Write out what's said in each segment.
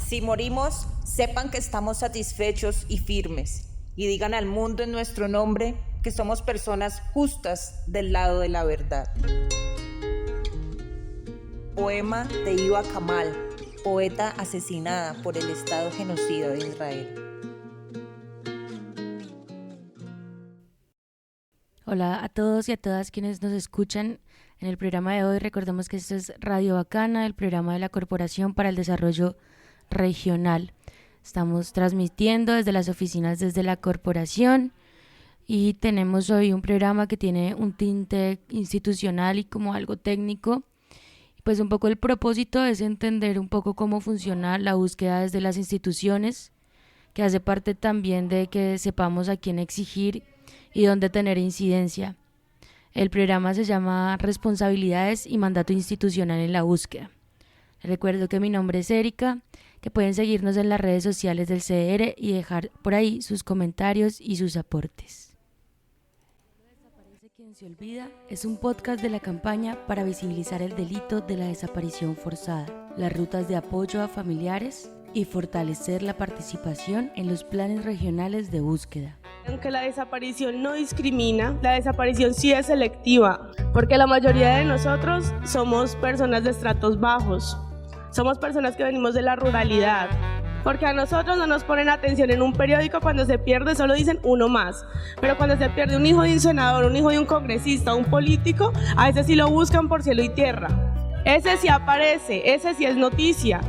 Si morimos, sepan que estamos satisfechos y firmes, y digan al mundo en nuestro nombre que somos personas justas del lado de la verdad. Poema de Iva Kamal, poeta asesinada por el Estado genocida de Israel. Hola a todos y a todas quienes nos escuchan en el programa de hoy. Recordemos que esto es Radio Bacana, el programa de la Corporación para el Desarrollo Regional. Estamos transmitiendo desde las oficinas desde la corporación y tenemos hoy un programa que tiene un tinte institucional y como algo técnico. Pues un poco el propósito es entender un poco cómo funciona la búsqueda desde las instituciones, que hace parte también de que sepamos a quién exigir y dónde tener incidencia. El programa se llama Responsabilidades y Mandato Institucional en la Búsqueda. Les recuerdo que mi nombre es Erika, que pueden seguirnos en las redes sociales del CDR y dejar por ahí sus comentarios y sus aportes. Desaparece quien se olvida es un podcast de la campaña para visibilizar el delito de la desaparición forzada, las rutas de apoyo a familiares y fortalecer la participación en los planes regionales de búsqueda. Aunque la desaparición no discrimina, la desaparición sí es selectiva, porque la mayoría de nosotros somos personas de estratos bajos, somos personas que venimos de la ruralidad, porque a nosotros no nos ponen atención en un periódico cuando se pierde, solo dicen uno más, pero cuando se pierde un hijo de un senador, un hijo de un congresista, un político, a ese sí lo buscan por cielo y tierra, ese sí aparece, ese sí es noticia,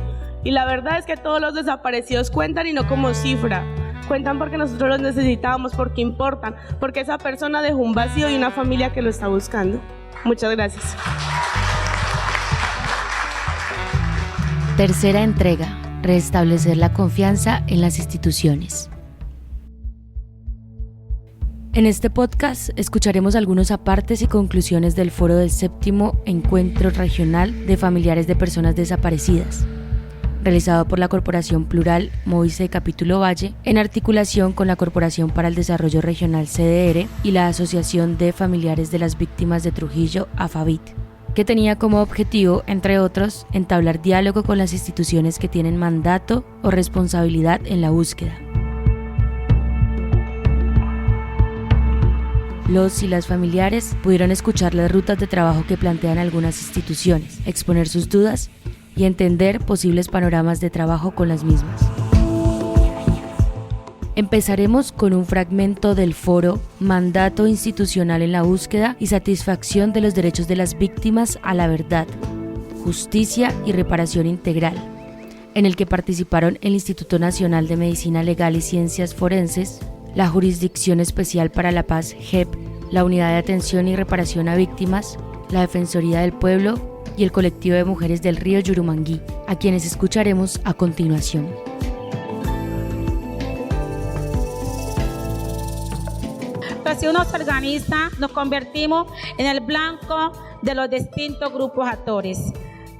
y la verdad es que todos los desaparecidos cuentan y no como cifra. Cuentan porque nosotros los necesitamos, porque importan, porque esa persona dejó un vacío y una familia que lo está buscando. Muchas gracias. Tercera entrega, restablecer la confianza en las instituciones. En este podcast escucharemos algunos apartes y conclusiones del foro del 7º Encuentro Regional de Familiares de Personas Desaparecidas, realizado por la Corporación Plural Movice Capítulo Valle, en articulación con la Corporación para el Desarrollo Regional CDR y la Asociación de Familiares de las Víctimas de Trujillo, AFAVIT, que tenía como objetivo, entre otros, entablar diálogo con las instituciones que tienen mandato o responsabilidad en la búsqueda. Los y las familiares pudieron escuchar las rutas de trabajo que plantean algunas instituciones, exponer sus dudas y entender posibles panoramas de trabajo con las mismas. Empezaremos con un fragmento del foro Mandato Institucional en la Búsqueda y Satisfacción de los Derechos de las Víctimas a la Verdad, Justicia y Reparación Integral, en el que participaron el Instituto Nacional de Medicina Legal y Ciencias Forenses, la Jurisdicción Especial para la Paz JEP, la Unidad de Atención y Reparación a Víctimas, la Defensoría del Pueblo y el colectivo de mujeres del río Yurumangui, a quienes escucharemos a continuación. Pues si uno se organiza, nos convertimos en el blanco de los distintos grupos actores,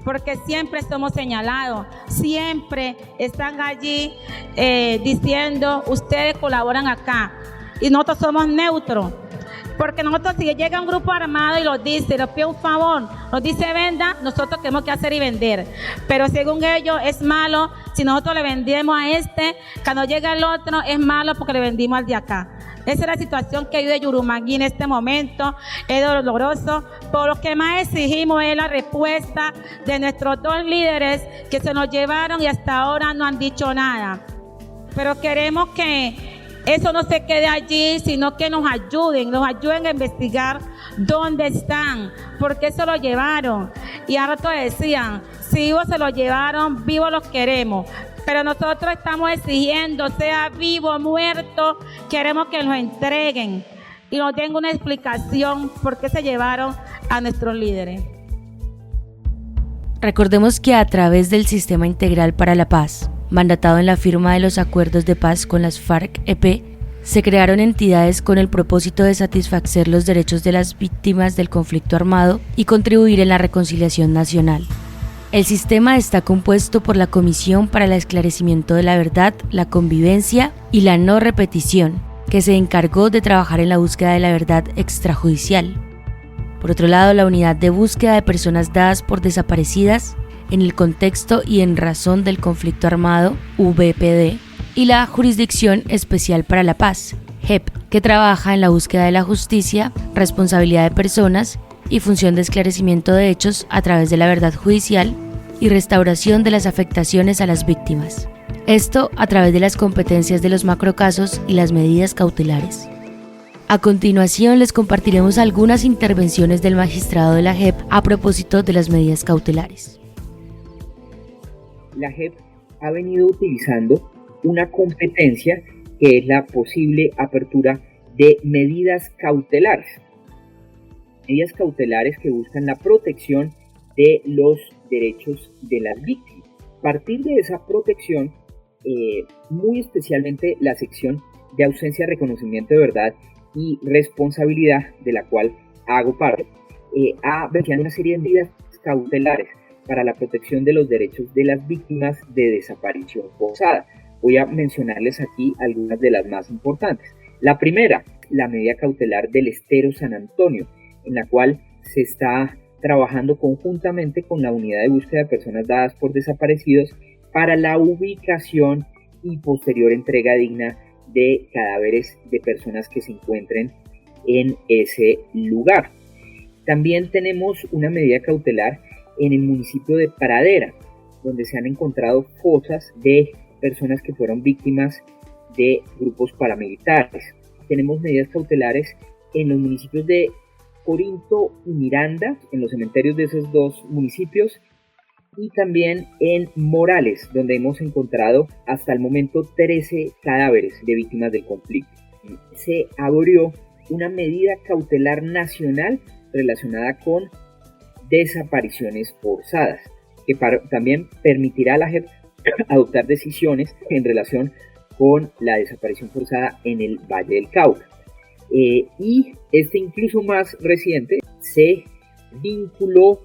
porque siempre somos señalados, siempre están allí diciendo, ustedes colaboran acá, y nosotros somos neutros. Porque nosotros, si llega un grupo armado y nos dice, nos pide un favor, nos dice venda, nosotros tenemos que hacer y vender. Pero según ellos es malo, si nosotros le vendemos a este, cuando llega el otro es malo porque le vendimos al de acá. Esa es la situación que vive Yurumangui en este momento, es doloroso. Por lo que más exigimos es la respuesta de nuestros dos líderes que se nos llevaron y hasta ahora no han dicho nada. Pero queremos que eso no se quede allí, sino que nos ayuden a investigar dónde están, por qué se lo llevaron. Y ahora todos decían, si vivos se lo llevaron, vivos los queremos. Pero nosotros estamos exigiendo, sea vivo o muerto, queremos que nos entreguen y nos den una explicación por qué se llevaron a nuestros líderes. Recordemos que a través del Sistema Integral para la Paz, mandatado en la firma de los acuerdos de paz con las FARC-EP, se crearon entidades con el propósito de satisfacer los derechos de las víctimas del conflicto armado y contribuir en la reconciliación nacional. El sistema está compuesto por la Comisión para el Esclarecimiento de la Verdad, la Convivencia y la No Repetición, que se encargó de trabajar en la búsqueda de la verdad extrajudicial. Por otro lado, la Unidad de Búsqueda de Personas Dadas por Desaparecidas en el contexto y en razón del conflicto armado, VPD, y la Jurisdicción Especial para la Paz, JEP, que trabaja en la búsqueda de la justicia, responsabilidad de personas y función de esclarecimiento de hechos a través de la verdad judicial y restauración de las afectaciones a las víctimas. Esto a través de las competencias de los macrocasos y las medidas cautelares. A continuación les compartiremos algunas intervenciones del magistrado de la JEP a propósito de las medidas cautelares. La JEP ha venido utilizando una competencia que es la posible apertura de medidas cautelares. Medidas cautelares que buscan la protección de los derechos de las víctimas. A partir de esa protección, muy especialmente la sección de ausencia de reconocimiento de verdad y responsabilidad, de la cual hago parte, ha planteado una serie de medidas cautelares para la protección de los derechos de las víctimas de desaparición forzada. Voy a mencionarles aquí algunas de las más importantes. La primera, la medida cautelar del Estero San Antonio, en la cual se está trabajando conjuntamente con la Unidad de Búsqueda de Personas Dadas por Desaparecidos para la ubicación y posterior entrega digna de cadáveres de personas que se encuentren en ese lugar. También tenemos una medida cautelar en el municipio de Pradera, donde se han encontrado fosas de personas que fueron víctimas de grupos paramilitares. Tenemos medidas cautelares en los municipios de Corinto y Miranda, en los cementerios de esos dos municipios, y también en Morales, donde hemos encontrado hasta el momento 13 cadáveres de víctimas del conflicto. Se abrió una medida cautelar nacional relacionada con desapariciones forzadas, que también permitirá a la JEP adoptar decisiones en relación con la desaparición forzada en el Valle del Cauca. Y incluso más reciente se vinculó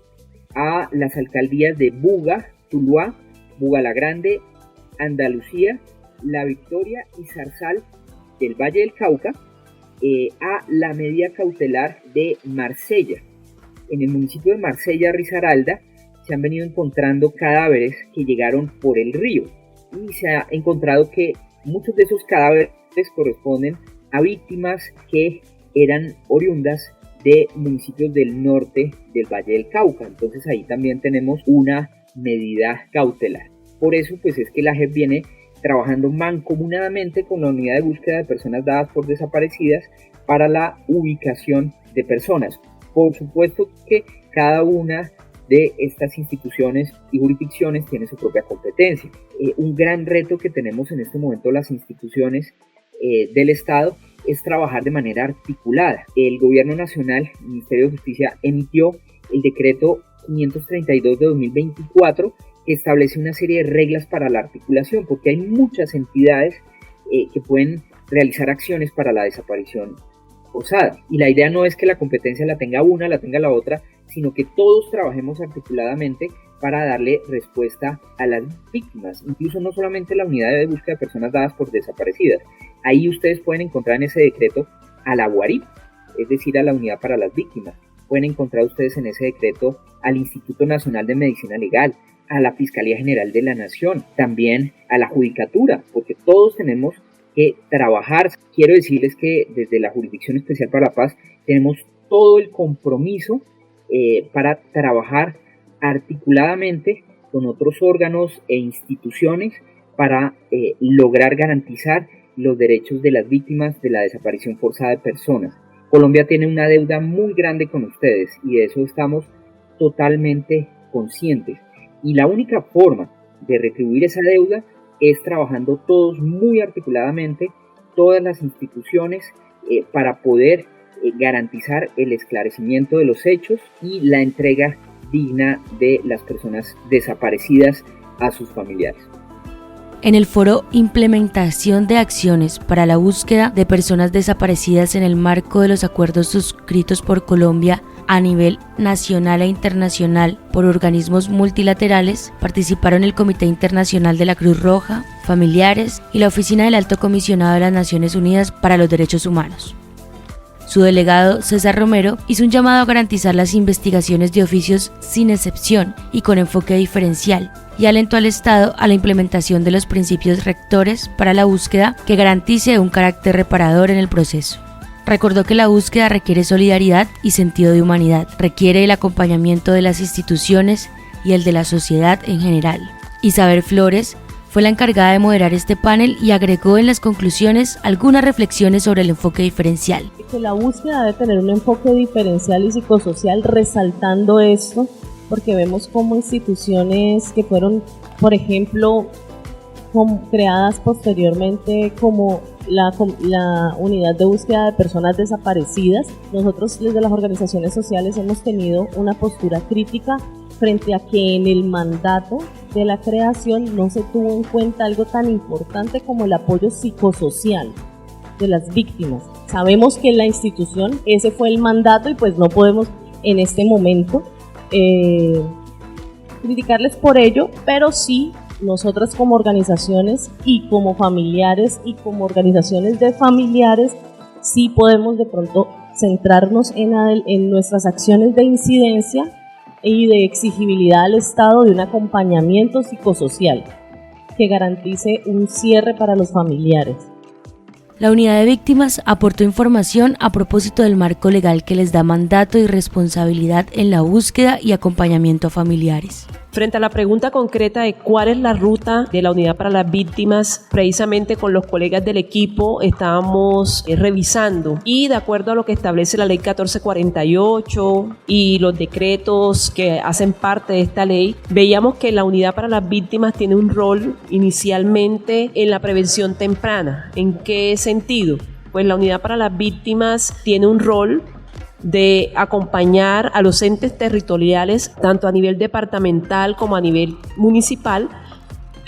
a las alcaldías de Buga, Tuluá, Buga la Grande, Andalucía, La Victoria y Zarzal del Valle del Cauca a la medida cautelar de Marsella. En el municipio de Marsella, Risaralda, se han venido encontrando cadáveres que llegaron por el río y se ha encontrado que muchos de esos cadáveres corresponden a víctimas que eran oriundas de municipios del norte del Valle del Cauca. Entonces ahí también tenemos una medida cautelar. Por eso pues es que la JEP viene trabajando mancomunadamente con la Unidad de Búsqueda de Personas Dadas por Desaparecidas para la ubicación de personas. Por supuesto que cada una de estas instituciones y jurisdicciones tiene su propia competencia. Un gran reto que tenemos en este momento las instituciones del Estado es trabajar de manera articulada. El Gobierno Nacional, el Ministerio de Justicia, emitió el decreto 532 de 2024 que establece una serie de reglas para la articulación, porque hay muchas entidades que pueden realizar acciones para la desaparición forzada. Y la idea no es que la competencia la tenga una, la tenga la otra, sino que todos trabajemos articuladamente para darle respuesta a las víctimas, incluso no solamente la Unidad de Búsqueda de Personas Dadas por Desaparecidas. Ahí ustedes pueden encontrar en ese decreto a la UARIP, es decir, a la Unidad para las Víctimas. Pueden encontrar ustedes en ese decreto al Instituto Nacional de Medicina Legal, a la Fiscalía General de la Nación, también a la Judicatura, porque todos tenemos que trabajar. Quiero decirles que desde la Jurisdicción Especial para la Paz tenemos todo el compromiso para trabajar articuladamente con otros órganos e instituciones para lograr garantizar los derechos de las víctimas de la desaparición forzada de personas. Colombia tiene una deuda muy grande con ustedes y de eso estamos totalmente conscientes. Y la única forma de retribuir esa deuda es trabajando todos muy articuladamente, todas las instituciones, para poder garantizar el esclarecimiento de los hechos y la entrega digna de las personas desaparecidas a sus familiares. En el foro Implementación de Acciones para la Búsqueda de Personas Desaparecidas en el marco de los acuerdos suscritos por Colombia a nivel nacional e internacional por organismos multilaterales, participaron el Comité Internacional de la Cruz Roja, familiares y la Oficina del Alto Comisionado de las Naciones Unidas para los Derechos Humanos. Su delegado, César Romero, hizo un llamado a garantizar las investigaciones de oficios sin excepción y con enfoque diferencial, y alentó al Estado a la implementación de los principios rectores para la búsqueda que garantice un carácter reparador en el proceso. Recordó que la búsqueda requiere solidaridad y sentido de humanidad, requiere el acompañamiento de las instituciones y el de la sociedad en general. Isabel Flores fue la encargada de moderar este panel y agregó en las conclusiones algunas reflexiones sobre el enfoque diferencial. Que la búsqueda debe tener un enfoque diferencial y psicosocial, resaltando esto, porque vemos como instituciones que fueron, por ejemplo, creadas posteriormente como la unidad de búsqueda de personas desaparecidas. Nosotros desde las organizaciones sociales hemos tenido una postura crítica frente a que en el mandato de la creación no se tuvo en cuenta algo tan importante como el apoyo psicosocial de las víctimas. Sabemos que en la institución ese fue el mandato y pues no podemos en este momento criticarles por ello, pero sí nosotras como organizaciones y como familiares y como organizaciones de familiares sí podemos de pronto centrarnos en nuestras acciones de incidencia y de exigibilidad al Estado de un acompañamiento psicosocial que garantice un cierre para los familiares. La unidad de víctimas aportó información a propósito del marco legal que les da mandato y responsabilidad en la búsqueda y acompañamiento a familiares. Frente a la pregunta concreta de cuál es la ruta de la unidad para las víctimas, precisamente con los colegas del equipo estábamos revisando y de acuerdo a lo que establece la ley 1448 y los decretos que hacen parte de esta ley, veíamos que la unidad para las víctimas tiene un rol inicialmente en la prevención temprana. ¿En qué sentido? Pues la unidad para las víctimas tiene un rol de acompañar a los entes territoriales, tanto a nivel departamental como a nivel municipal,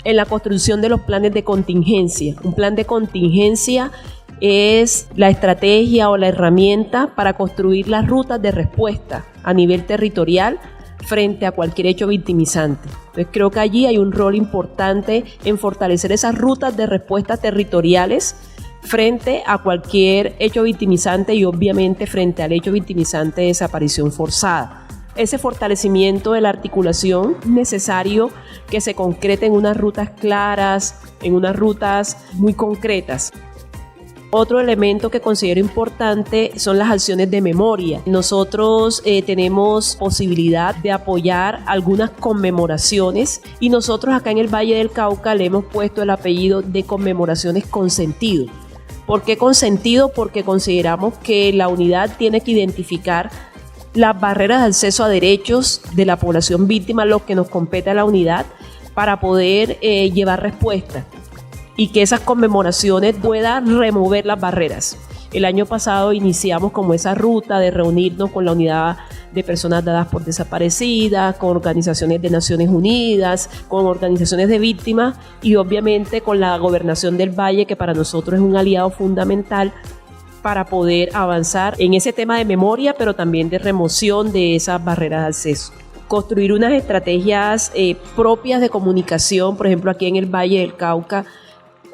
en la construcción de los planes de contingencia. Un plan de contingencia es la estrategia o la herramienta para construir las rutas de respuesta a nivel territorial frente a cualquier hecho victimizante. Entonces creo que allí hay un rol importante en fortalecer esas rutas de respuesta territoriales frente a cualquier hecho victimizante y obviamente frente al hecho victimizante de desaparición forzada. Ese fortalecimiento de la articulación es necesario que se concrete en unas rutas claras, en unas rutas muy concretas. Otro elemento que considero importante son las acciones de memoria. Nosotros tenemos posibilidad de apoyar algunas conmemoraciones y nosotros acá en el Valle del Cauca le hemos puesto el apellido de conmemoraciones con sentido. ¿Por qué con sentido? Porque consideramos que la unidad tiene que identificar las barreras de acceso a derechos de la población víctima, lo que nos compete a la unidad, para poder llevar respuesta y que esas conmemoraciones puedan remover las barreras. El año pasado iniciamos como esa ruta de reunirnos con la unidad de personas dadas por desaparecidas, con organizaciones de Naciones Unidas, con organizaciones de víctimas y obviamente con la Gobernación del Valle, que para nosotros es un aliado fundamental para poder avanzar en ese tema de memoria, pero también de remoción de esas barreras de acceso. Construir unas estrategias propias de comunicación, por ejemplo aquí en el Valle del Cauca,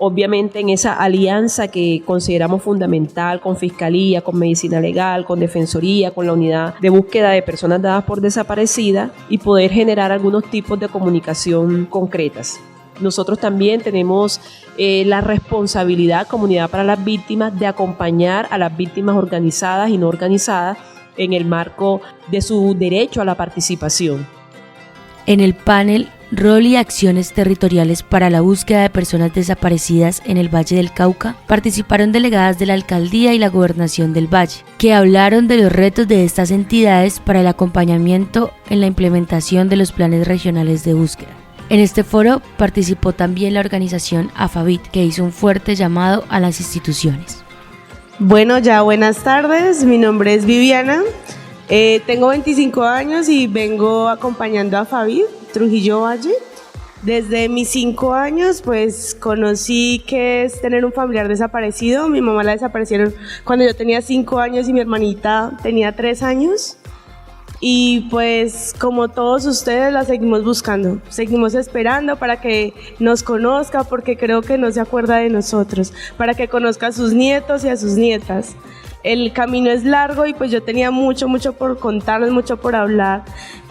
obviamente en esa alianza que consideramos fundamental con Fiscalía, con Medicina Legal, con Defensoría, con la unidad de búsqueda de personas dadas por desaparecidas y poder generar algunos tipos de comunicación concretas. Nosotros también tenemos la responsabilidad, Comunidad para las Víctimas, de acompañar a las víctimas organizadas y no organizadas en el marco de su derecho a la participación. En el panel Rol y acciones territoriales para la búsqueda de personas desaparecidas en el Valle del Cauca, participaron delegadas de la Alcaldía y la Gobernación del Valle, que hablaron de los retos de estas entidades para el acompañamiento en la implementación de los planes regionales de búsqueda. En este foro participó también la organización AFAVIT, que hizo un fuerte llamado a las instituciones. Bueno, ya buenas tardes, mi nombre es Viviana, tengo 25 años y vengo acompañando a AFAVIT, Trujillo Valle. Desde mis 5 años pues conocí qué es tener un familiar desaparecido. Mi mamá la desaparecieron cuando yo tenía 5 años y mi hermanita tenía 3 años. Y pues como todos ustedes la seguimos buscando, seguimos esperando para que nos conozca, porque creo que no se acuerda de nosotros, para que conozca a sus nietos y a sus nietas. el camino es largo y pues yo tenía mucho por contarles, mucho por hablar.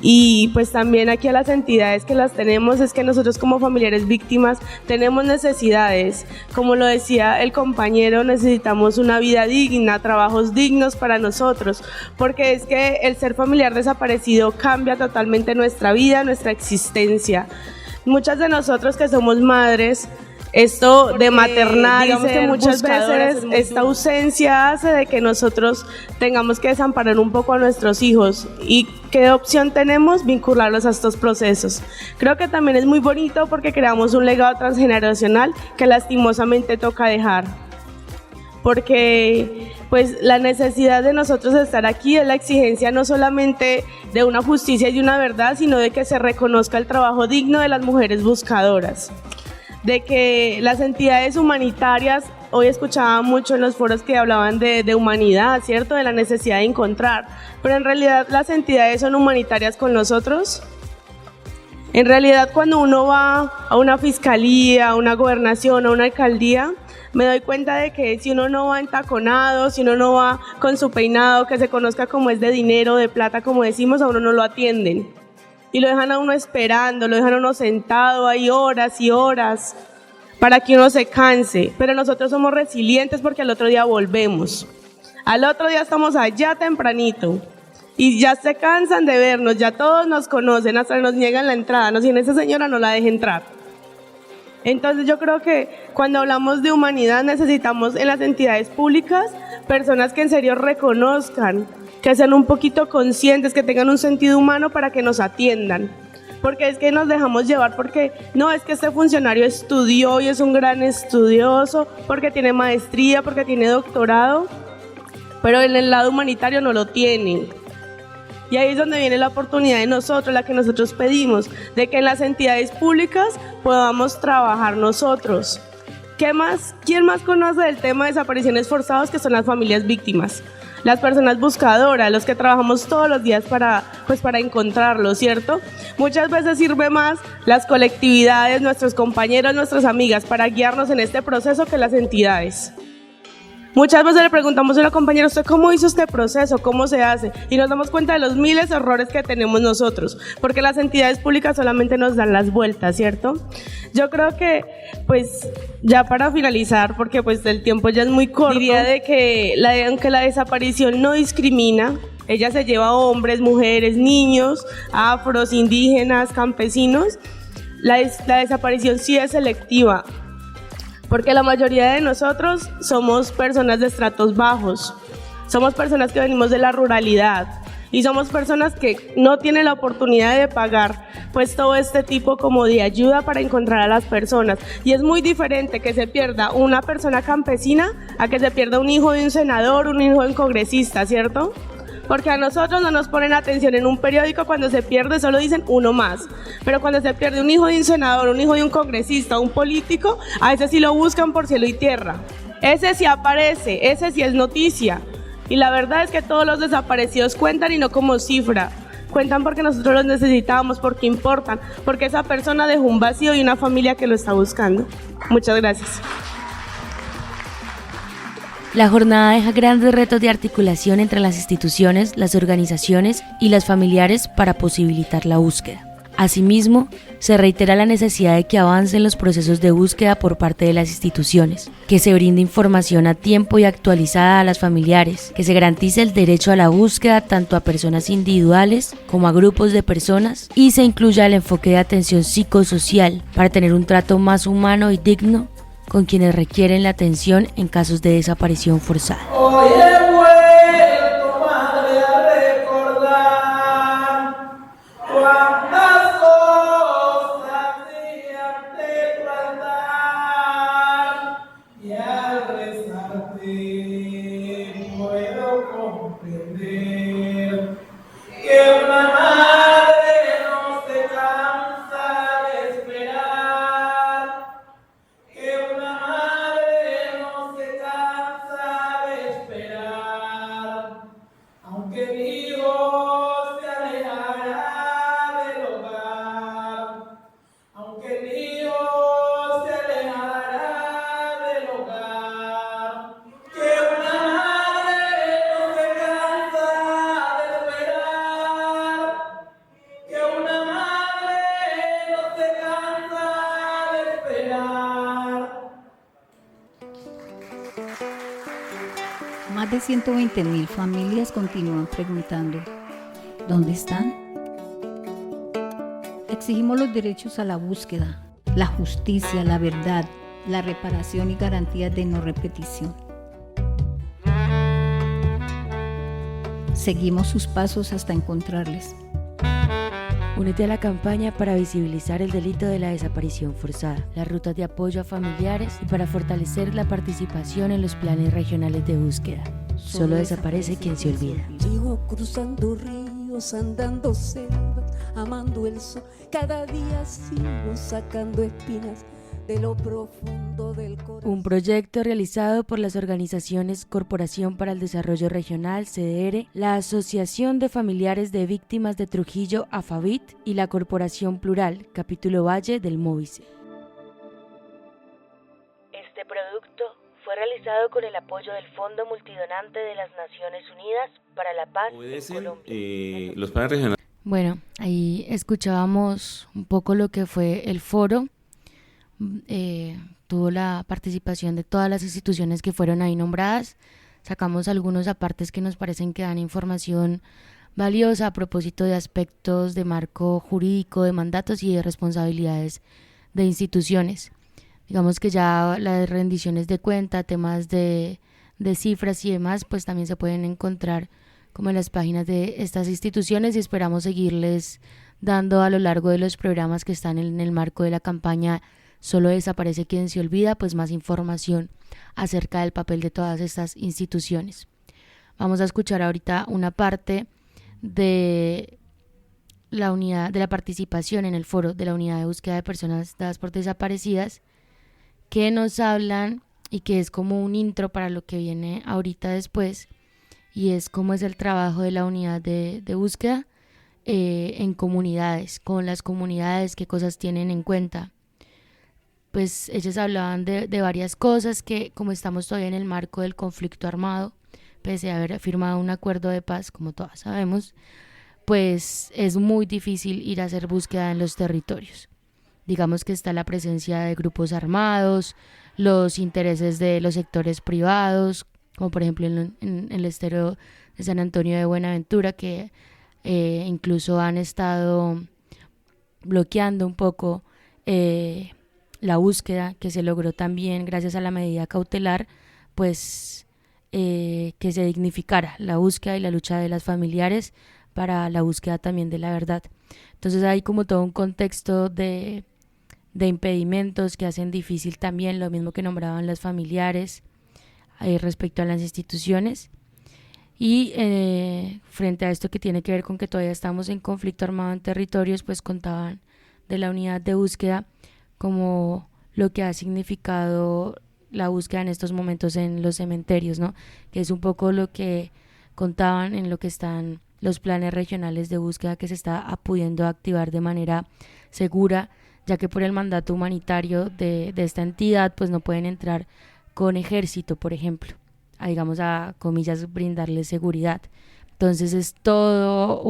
Y pues también aquí a las entidades que las tenemos, es que nosotros como familiares víctimas tenemos necesidades. Como lo decía el compañero, necesitamos una vida digna, trabajos dignos para nosotros, porque es que el ser familiar desaparecido cambia totalmente nuestra vida, nuestra existencia. Muchas de nosotros que somos madres, esto de maternar, digamos que muchas veces esta ausencia hace de que nosotros tengamos que desamparar un poco a nuestros hijos. ¿Y qué opción tenemos? Vincularlos a estos procesos. Creo que también es muy bonito porque creamos un legado transgeneracional que lastimosamente toca dejar. Porque pues la necesidad de nosotros de estar aquí es la exigencia no solamente de una justicia y de una verdad, sino de que se reconozca el trabajo digno de las mujeres buscadoras. De que las entidades humanitarias, hoy escuchaba mucho en los foros que hablaban de humanidad, ¿cierto? De la necesidad de encontrar, pero en realidad las entidades son humanitarias con nosotros. En realidad cuando uno va a una fiscalía, a una gobernación, a una alcaldía, me doy cuenta de que si uno no va entaconado, si uno no va con su peinado, que se conozca como es de dinero, de plata, como decimos, a uno no lo atienden. Y lo dejan a uno esperando, lo dejan a uno sentado ahí horas y horas para que uno se canse. Pero nosotros somos resilientes porque al otro día volvemos. Al otro día estamos allá tempranito y ya se cansan de vernos, ya todos nos conocen, hasta nos niegan la entrada, nos dicen, esa señora no la deje entrar. Entonces yo creo que cuando hablamos de humanidad necesitamos en las entidades públicas personas que en serio reconozcan, que sean un poquito conscientes, que tengan un sentido humano para que nos atiendan. Porque es que nos dejamos llevar porque, no, es que este funcionario estudió y es un gran estudioso, porque tiene maestría, porque tiene doctorado, pero en el lado humanitario no lo tiene. Y ahí es donde viene la oportunidad de nosotros, la que nosotros pedimos, de que en las entidades públicas podamos trabajar nosotros. ¿Qué más? ¿Quién más conoce del tema de desapariciones forzadas, que son las familias víctimas? Las personas buscadoras, los que trabajamos todos los días para encontrarlos, ¿cierto? Muchas veces sirve más las colectividades, nuestros compañeros, nuestras amigas, para guiarnos en este proceso que las entidades. Muchas veces le preguntamos a una compañera, ¿usted cómo hizo este proceso? ¿Cómo se hace? Y nos damos cuenta de los miles de errores que tenemos nosotros, porque las entidades públicas solamente nos dan las vueltas, ¿cierto? Yo creo que, pues, ya para finalizar, porque pues el tiempo ya es muy corto, diría de que aunque la desaparición no discrimina, ella se lleva a hombres, mujeres, niños, afros, indígenas, campesinos, la desaparición sí es selectiva. Porque la mayoría de nosotros somos personas de estratos bajos, somos personas que venimos de la ruralidad y somos personas que no tienen la oportunidad de pagar pues todo este tipo como de ayuda para encontrar a las personas. Y es muy diferente que se pierda una persona campesina a que se pierda un hijo de un senador, un hijo de un congresista, ¿cierto? Porque a nosotros no nos ponen atención en un periódico, cuando se pierde solo dicen uno más, pero cuando se pierde un hijo de un senador, un hijo de un congresista, un político, a ese sí lo buscan por cielo y tierra. Ese sí aparece, ese sí es noticia. Y la verdad es que todos los desaparecidos cuentan y no como cifra. Cuentan porque nosotros los necesitamos, porque importan, porque esa persona dejó un vacío y una familia que lo está buscando. Muchas gracias. La jornada deja grandes retos de articulación entre las instituciones, las organizaciones y las familiares para posibilitar la búsqueda. Asimismo, se reitera la necesidad de que avancen los procesos de búsqueda por parte de las instituciones, que se brinde información a tiempo y actualizada a las familiares, que se garantice el derecho a la búsqueda tanto a personas individuales como a grupos de personas y se incluya el enfoque de atención psicosocial para tener un trato más humano y digno con quienes requieren la atención en casos de desaparición forzada. Hoy he vuelto, madre, a recordar cuántas cosas hacían de tu altar, y al rezarte puedo comprender que una madre no se cansa de esperar, que una madre no se cansa de esperar. Más de 120.000 familias continúan preguntando, ¿dónde están? Exigimos los derechos a la búsqueda, la justicia, la verdad, la reparación y garantías de no repetición. Seguimos sus pasos hasta encontrarles. Únete a la campaña para visibilizar el delito de la desaparición forzada, las rutas de apoyo a familiares y para fortalecer la participación en los planes regionales de búsqueda. Solo desaparece quien se olvida. Sigo cruzando ríos, andando selvas, amando el sol. Cada día sigo sacando espinas de lo profundo del corazón. Un proyecto realizado por las organizaciones Corporación para el Desarrollo Regional, CDR, la Asociación de Familiares de Víctimas de Trujillo, AFAVIT, y la Corporación Plural, Capítulo Valle del Móvice. Este producto fue realizado con el apoyo del Fondo Multidonante de las Naciones Unidas para la Paz en Colombia. Los planes regionales. Bueno, ahí escuchábamos un poco lo que fue el foro. Tuvo la participación de todas las instituciones que fueron ahí nombradas. Sacamos algunos apartes que nos parecen que dan información valiosa a propósito de aspectos de marco jurídico, de mandatos y de responsabilidades de instituciones. Digamos que ya las rendiciones de cuenta, temas de cifras y demás, pues también se pueden encontrar como en las páginas de estas instituciones, y esperamos seguirles dando a lo largo de los programas que están en el marco de la campaña Solo desaparece quien se olvida, pues más información acerca del papel de todas estas instituciones. Vamos a escuchar ahorita una parte de la unidad de la participación en el foro de la unidad de búsqueda de personas dadas por desaparecidas, que nos hablan y que es como un intro para lo que viene ahorita después, y es cómo es el trabajo de la unidad de búsqueda en comunidades, con las comunidades, qué cosas tienen en cuenta. Pues ellos hablaban de varias cosas, que como estamos todavía en el marco del conflicto armado, pese a haber firmado un acuerdo de paz, como todas sabemos, pues es muy difícil ir a hacer búsqueda en los territorios. Digamos que está la presencia de grupos armados, los intereses de los sectores privados, como por ejemplo en el estero de San Antonio de Buenaventura, que incluso han estado bloqueando un poco la búsqueda, que se logró también gracias a la medida cautelar, pues que se dignificara la búsqueda y la lucha de las familiares para la búsqueda también de la verdad. Entonces hay como todo un contexto de impedimentos que hacen difícil también, lo mismo que nombraban las familiares respecto a las instituciones. Y frente a esto que tiene que ver con que todavía estamos en conflicto armado en territorios, pues contaban de la unidad de búsqueda como lo que ha significado la búsqueda en estos momentos en los cementerios, ¿no? Que es un poco lo que contaban en lo que están los planes regionales de búsqueda, que se está pudiendo activar de manera segura, ya que por el mandato humanitario de esta entidad pues no pueden entrar con ejército, por ejemplo, digamos a comillas brindarles seguridad. Entonces es todo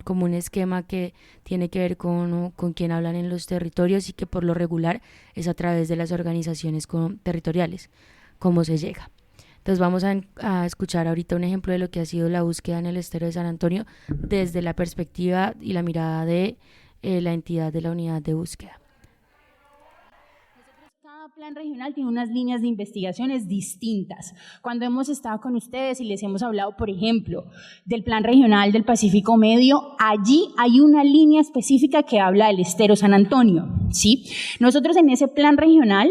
como un esquema que tiene que ver con quién hablan en los territorios, y que por lo regular es a través de las organizaciones territoriales cómo se llega. Entonces vamos a escuchar ahorita un ejemplo de lo que ha sido la búsqueda en el estero de San Antonio desde la perspectiva y la mirada de la entidad de la unidad de búsqueda. Cada plan regional tiene unas líneas de investigaciones distintas. Cuando hemos estado con ustedes y les hemos hablado, por ejemplo, del plan regional del Pacífico Medio, allí hay una línea específica que habla del estero San Antonio, ¿sí? Nosotros en ese plan regional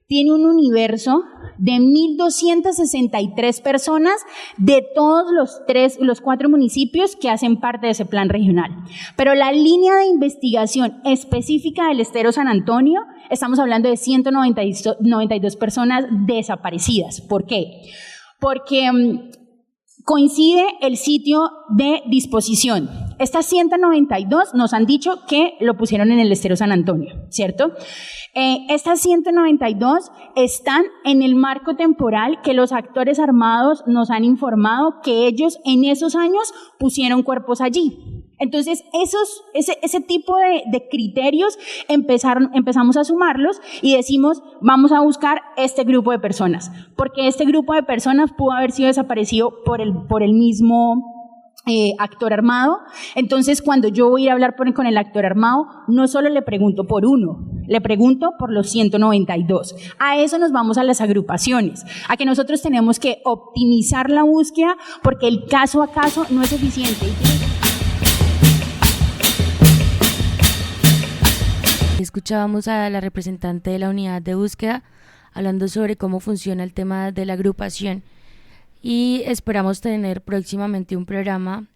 tiene un universo de 1.263 personas de todos los 4 municipios que hacen parte de ese plan regional. Pero la línea de investigación específica del estero San Antonio, estamos hablando de 192 personas desaparecidas. ¿Por qué? Porque coincide el sitio de disposición. Estas 192 nos han dicho que lo pusieron en el estero San Antonio, ¿cierto? Estas 192 están en el marco temporal que los actores armados nos han informado que ellos en esos años pusieron cuerpos allí. Entonces, ese tipo de criterios empezamos a sumarlos y decimos, vamos a buscar este grupo de personas, porque este grupo de personas pudo haber sido desaparecido por el mismo actor armado. Entonces, cuando yo voy a ir a hablar con el actor armado, no solo le pregunto por uno, le pregunto por los 192. A eso nos vamos a las agrupaciones, a que nosotros tenemos que optimizar la búsqueda porque el caso a caso no es eficiente. Escuchábamos a la representante de la unidad de búsqueda hablando sobre cómo funciona el tema de la agrupación. Y esperamos tener próximamente un programa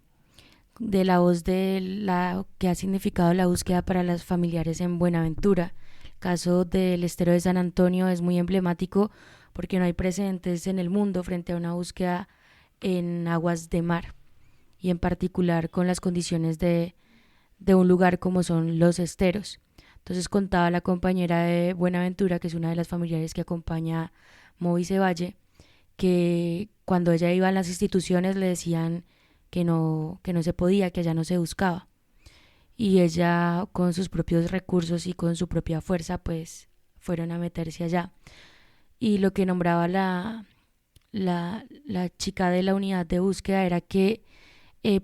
de la voz de la que ha significado la búsqueda para las familiares en Buenaventura. El caso del estero de San Antonio es muy emblemático porque no hay precedentes en el mundo frente a una búsqueda en aguas de mar y en particular con las condiciones de un lugar como son los esteros. Entonces contaba la compañera de Buenaventura, que es una de las familiares que acompaña a Movice Valle, que cuando ella iba a las instituciones le decían que no se podía, que allá no se buscaba. Y ella con sus propios recursos y con su propia fuerza pues fueron a meterse allá. Y lo que nombraba la chica de la unidad de búsqueda era que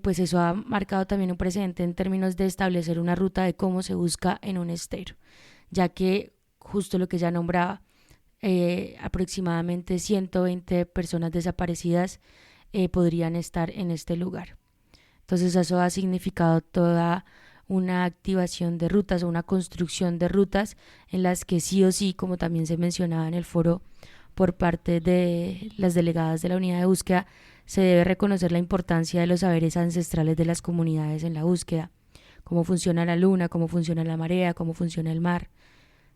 pues eso ha marcado también un precedente en términos de establecer una ruta de cómo se busca en un estero, ya que justo lo que ella nombraba, aproximadamente 120 personas desaparecidas podrían estar en este lugar. Entonces eso ha significado toda una activación de rutas o una construcción de rutas en las que sí o sí, como también se mencionaba en el foro por parte de las delegadas de la unidad de búsqueda, se debe reconocer la importancia de los saberes ancestrales de las comunidades en la búsqueda, cómo funciona la luna, cómo funciona la marea, cómo funciona el mar,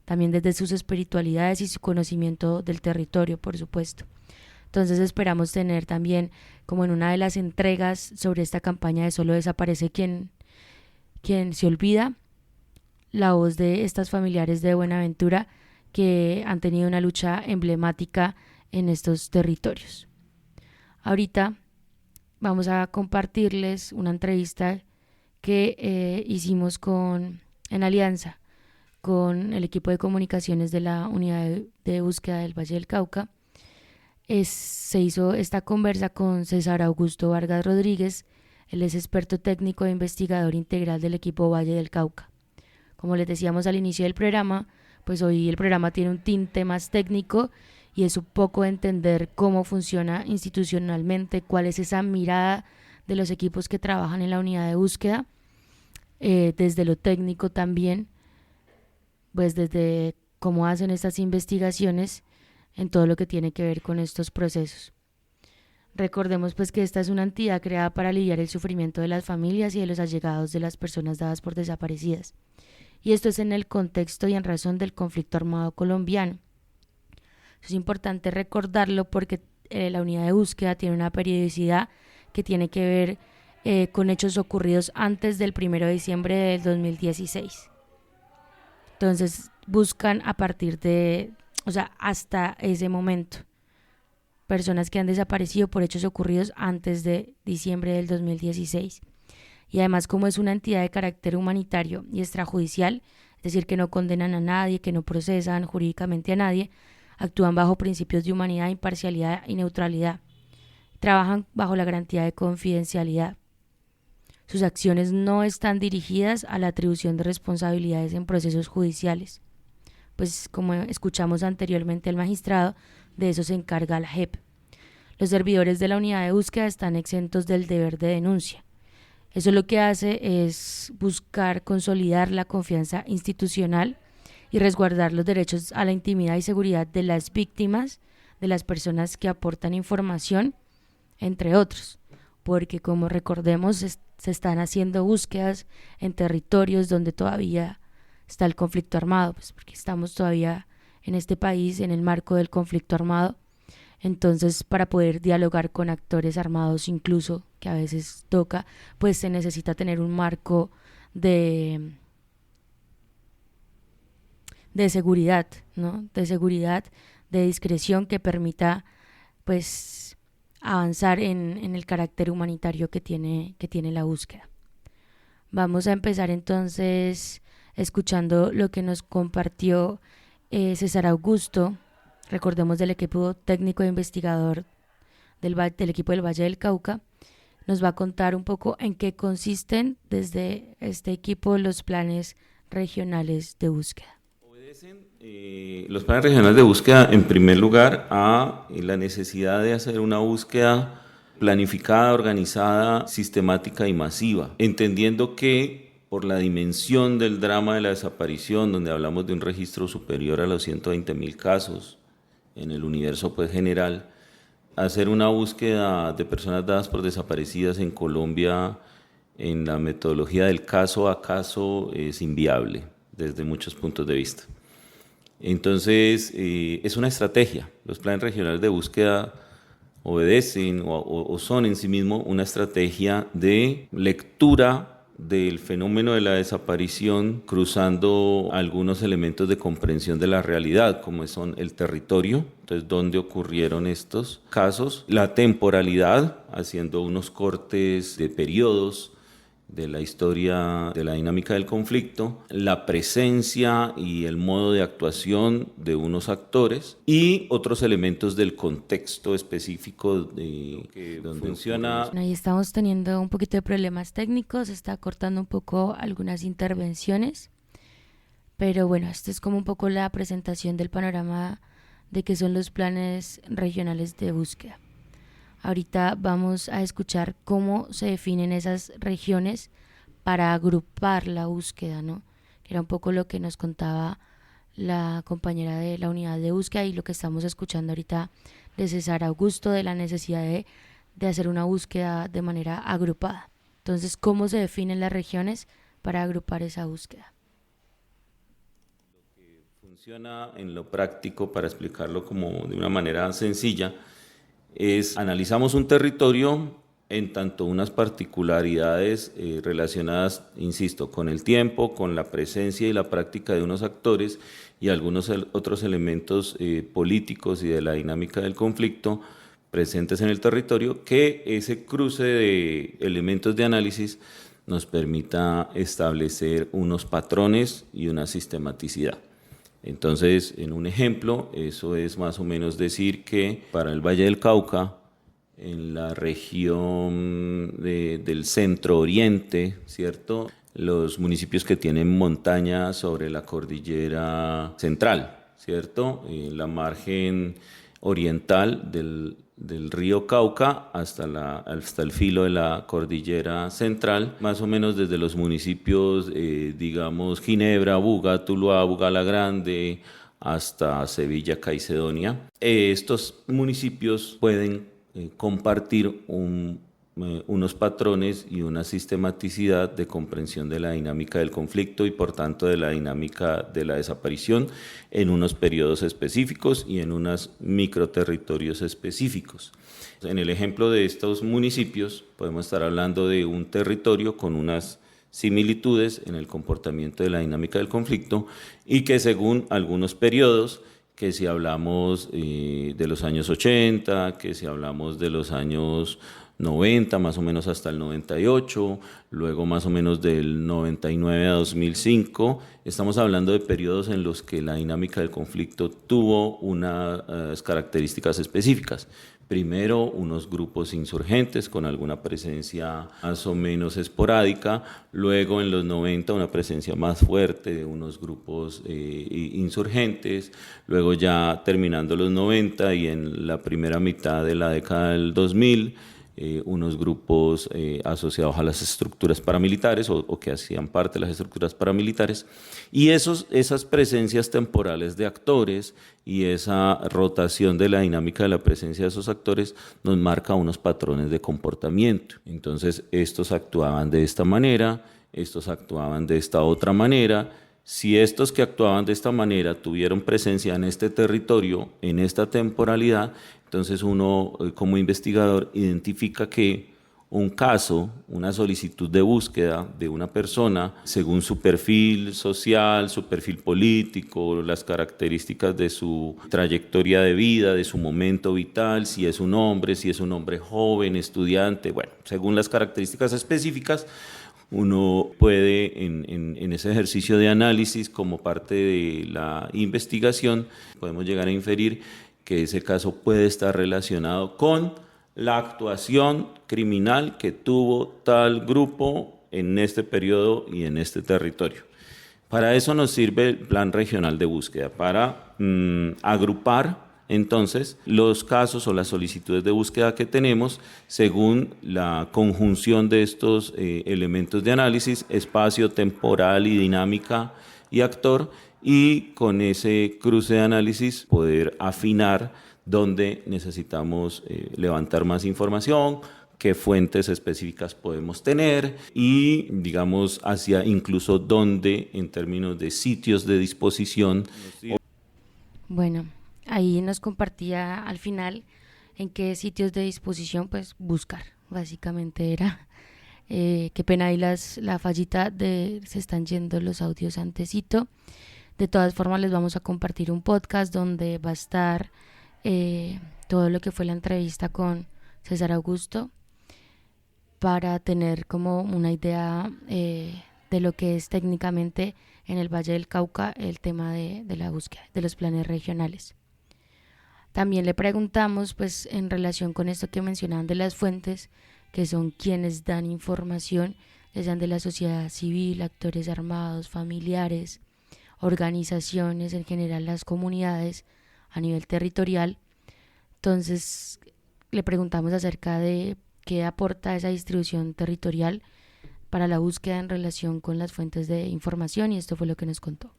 también desde sus espiritualidades y su conocimiento del territorio, por supuesto. Entonces esperamos tener también, como en una de las entregas sobre esta campaña de Solo desaparece quien se olvida, la voz de estas familiares de Buenaventura que han tenido una lucha emblemática en estos territorios. Ahorita vamos a compartirles una entrevista que hicimos en alianza con el equipo de comunicaciones de la unidad de búsqueda del Valle del Cauca. Se hizo esta conversa con César Augusto Vargas Rodríguez. Él es experto técnico e investigador integral del equipo Valle del Cauca. Como les decíamos al inicio del programa, pues hoy el programa tiene un tinte más técnico y es un poco entender cómo funciona institucionalmente, cuál es esa mirada de los equipos que trabajan en la unidad de búsqueda, desde lo técnico también, pues desde cómo hacen estas investigaciones en todo lo que tiene que ver con estos procesos. Recordemos pues que esta es una entidad creada para aliviar el sufrimiento de las familias y de los allegados de las personas dadas por desaparecidas. Y esto es en el contexto y en razón del conflicto armado colombiano. Es importante recordarlo porque la unidad de búsqueda tiene una periodicidad que tiene que ver con hechos ocurridos antes del 1 de diciembre del 2016. Entonces buscan a partir hasta ese momento, personas que han desaparecido por hechos ocurridos antes de diciembre del 2016. Y además, como es una entidad de carácter humanitario y extrajudicial, es decir, que no condenan a nadie, que no procesan jurídicamente a nadie, actúan bajo principios de humanidad, imparcialidad y neutralidad. Trabajan bajo la garantía de confidencialidad. Sus acciones no están dirigidas a la atribución de responsabilidades en procesos judiciales. Pues como escuchamos anteriormente al magistrado, de eso se encarga la JEP. Los servidores de la unidad de búsqueda están exentos del deber de denuncia. Eso lo que hace es buscar consolidar la confianza institucional y resguardar los derechos a la intimidad y seguridad de las víctimas, de las personas que aportan información, entre otros, porque como recordemos se están haciendo búsquedas en territorios donde todavía está el conflicto armado, pues porque estamos todavía en este país en el marco del conflicto armado. Entonces, para poder dialogar con actores armados incluso, que a veces toca, pues se necesita tener un marco de seguridad, ¿no? De seguridad, de discreción que permita pues avanzar en el carácter humanitario que tiene la búsqueda. Vamos a empezar entonces escuchando lo que nos compartió César Augusto, recordemos del equipo técnico e investigador del equipo del Valle del Cauca. Nos va a contar un poco en qué consisten desde este equipo los planes regionales de búsqueda. Obedecen los planes regionales de búsqueda en primer lugar a la necesidad de hacer una búsqueda planificada, organizada, sistemática y masiva, entendiendo que por la dimensión del drama de la desaparición, donde hablamos de un registro superior a los 120.000 casos en el universo pues, general, hacer una búsqueda de personas dadas por desaparecidas en Colombia en la metodología del caso a caso es inviable desde muchos puntos de vista. Entonces, es una estrategia. Los planes regionales de búsqueda obedecen o son en sí mismos una estrategia de lectura del fenómeno de la desaparición, cruzando algunos elementos de comprensión de la realidad, como son el territorio, entonces dónde ocurrieron estos casos, la temporalidad, haciendo unos cortes de periodos de la historia, de la dinámica del conflicto, la presencia y el modo de actuación de unos actores y otros elementos del contexto específico de donde funciona. Ahí estamos teniendo un poquito de problemas técnicos, está cortando un poco algunas intervenciones, pero bueno, esto es como un poco la presentación del panorama de qué son los planes regionales de búsqueda. Ahorita vamos a escuchar cómo se definen esas regiones para agrupar la búsqueda, ¿no? Que era un poco lo que nos contaba la compañera de la unidad de búsqueda y lo que estamos escuchando ahorita de César Augusto, de la necesidad de hacer una búsqueda de manera agrupada. Entonces, ¿cómo se definen las regiones para agrupar esa búsqueda? Lo que funciona en lo práctico, para explicarlo como de una manera sencilla, es analizamos un territorio en tanto unas particularidades relacionadas, insisto, con el tiempo, con la presencia y la práctica de unos actores y algunos otros elementos políticos y de la dinámica del conflicto presentes en el territorio, que ese cruce de elementos de análisis nos permita establecer unos patrones y una sistematicidad. Entonces, en un ejemplo, eso es más o menos decir que para el Valle del Cauca, en la región del centro oriente, ¿cierto?, los municipios que tienen montaña sobre la cordillera central, ¿cierto?, la margen oriental del río Cauca hasta el filo de la cordillera central, más o menos desde los municipios, digamos, Ginebra, Buga, Tuluá, Buga la Grande, hasta Sevilla, Caicedonia. Estos municipios pueden compartir unos patrones y una sistematicidad de comprensión de la dinámica del conflicto y por tanto de la dinámica de la desaparición en unos periodos específicos y en unos microterritorios específicos. En el ejemplo de estos municipios podemos estar hablando de un territorio con unas similitudes en el comportamiento de la dinámica del conflicto y que según algunos periodos, que si hablamos de los años 80, que si hablamos de los años 90, más o menos hasta el 98, luego más o menos del 99 a 2005, estamos hablando de periodos en los que la dinámica del conflicto tuvo unas características específicas. Primero, unos grupos insurgentes con alguna presencia más o menos esporádica, luego en los 90 una presencia más fuerte de unos grupos insurgentes, luego ya terminando los 90 y en la primera mitad de la década del 2000, unos grupos asociados a las estructuras paramilitares o que hacían parte de las estructuras paramilitares, y esas presencias temporales de actores y esa rotación de la dinámica de la presencia de esos actores nos marca unos patrones de comportamiento. Entonces, estos actuaban de esta manera, estos actuaban de esta otra manera. Si estos que actuaban de esta manera tuvieron presencia en este territorio, en esta temporalidad, entonces uno como investigador identifica que un caso, una solicitud de búsqueda de una persona, según su perfil social, su perfil político, las características de su trayectoria de vida, de su momento vital, si es un hombre joven, estudiante, bueno, según las características específicas, uno puede en ese ejercicio de análisis como parte de la investigación, podemos llegar a inferir que ese caso puede estar relacionado con la actuación criminal que tuvo tal grupo en este periodo y en este territorio. Para eso nos sirve el Plan Regional de Búsqueda, para agrupar entonces los casos o las solicitudes de búsqueda que tenemos según la conjunción de estos elementos de análisis, espacio, temporal y dinámica y actor, y con ese cruce de análisis poder afinar dónde necesitamos levantar más información, qué fuentes específicas podemos tener y, digamos, hacia incluso dónde en términos de sitios de disposición. Bueno, ahí nos compartía al final en qué sitios de disposición pues buscar, básicamente era. Qué pena ahí la fallita se están yendo los audios antesito. De todas formas les vamos a compartir un podcast donde va a estar todo lo que fue la entrevista con César Augusto, para tener como una idea de lo que es técnicamente en el Valle del Cauca el tema de la búsqueda de los planes regionales. También le preguntamos pues en relación con esto que mencionaban de las fuentes, que son quienes dan información, ya sean de la sociedad civil, actores armados, familiares, organizaciones, en general las comunidades a nivel territorial. Entonces le preguntamos acerca de qué aporta esa distribución territorial para la búsqueda en relación con las fuentes de información, y esto fue lo que nos contó.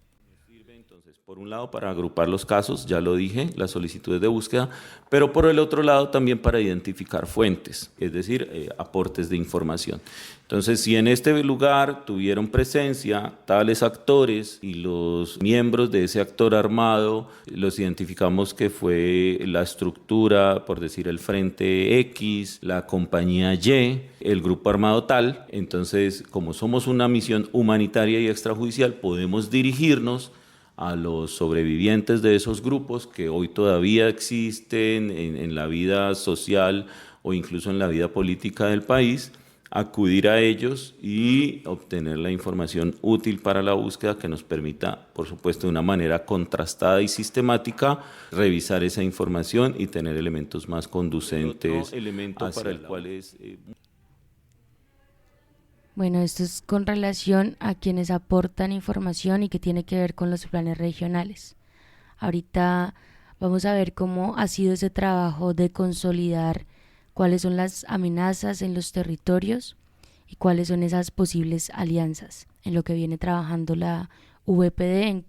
Entonces, por un lado, para agrupar los casos, ya lo dije, las solicitudes de búsqueda, pero por el otro lado también para identificar fuentes, es decir, aportes de información. Entonces, si en este lugar tuvieron presencia tales actores y los miembros de ese actor armado los identificamos que fue la estructura, por decir el Frente X, la compañía Y, el grupo armado tal, entonces, como somos una misión humanitaria y extrajudicial, podemos dirigirnos a los sobrevivientes de esos grupos que hoy todavía existen en la vida social o incluso en la vida política del país, acudir a ellos y obtener la información útil para la búsqueda que nos permita, por supuesto, de una manera contrastada y sistemática, revisar esa información y tener elementos más conducentes. Otro elemento para el cual es... Bueno, esto es con relación a quienes aportan información y que tiene que ver con los planes regionales. Ahorita vamos a ver cómo ha sido ese trabajo de consolidar cuáles son las amenazas en los territorios y cuáles son esas posibles alianzas en lo que viene trabajando la VPD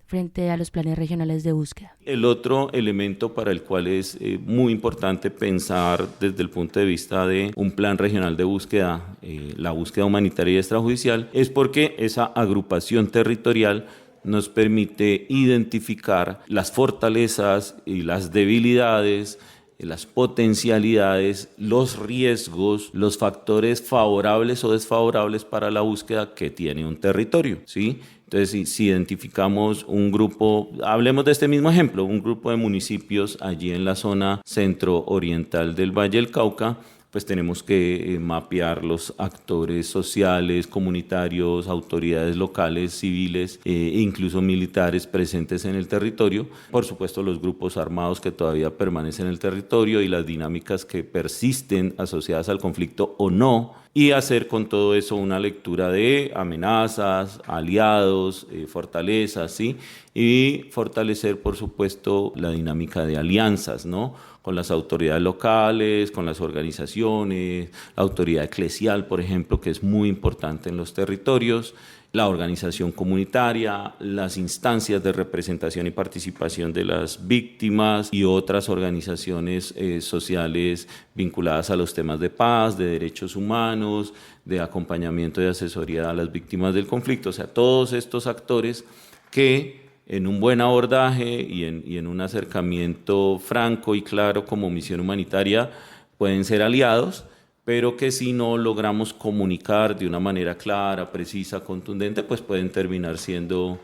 frente a los planes regionales de búsqueda. El otro elemento para el cual es muy importante pensar desde el punto de vista de un plan regional de búsqueda, la búsqueda humanitaria y extrajudicial, es porque esa agrupación territorial nos permite identificar las fortalezas y las debilidades, las potencialidades, los riesgos, los factores favorables o desfavorables para la búsqueda que tiene un territorio, ¿sí? Entonces, si identificamos un grupo, hablemos de este mismo ejemplo, un grupo de municipios allí en la zona centro-oriental del Valle del Cauca, pues tenemos que mapear los actores sociales, comunitarios, autoridades locales, civiles e incluso militares presentes en el territorio. Por supuesto, los grupos armados que todavía permanecen en el territorio y las dinámicas que persisten asociadas al conflicto o no, y hacer con todo eso una lectura de amenazas, aliados, fortalezas, ¿sí? Y fortalecer, por supuesto, la dinámica de alianzas, ¿no? Con las autoridades locales, con las organizaciones, la autoridad eclesial, por ejemplo, que es muy importante en los territorios, la organización comunitaria, las instancias de representación y participación de las víctimas y otras organizaciones sociales vinculadas a los temas de paz, de derechos humanos, de acompañamiento y asesoría a las víctimas del conflicto. O sea, todos estos actores que en un buen abordaje y en un acercamiento franco y claro como misión humanitaria pueden ser aliados, pero que si no logramos comunicar de una manera clara, precisa, contundente, pues pueden terminar siendo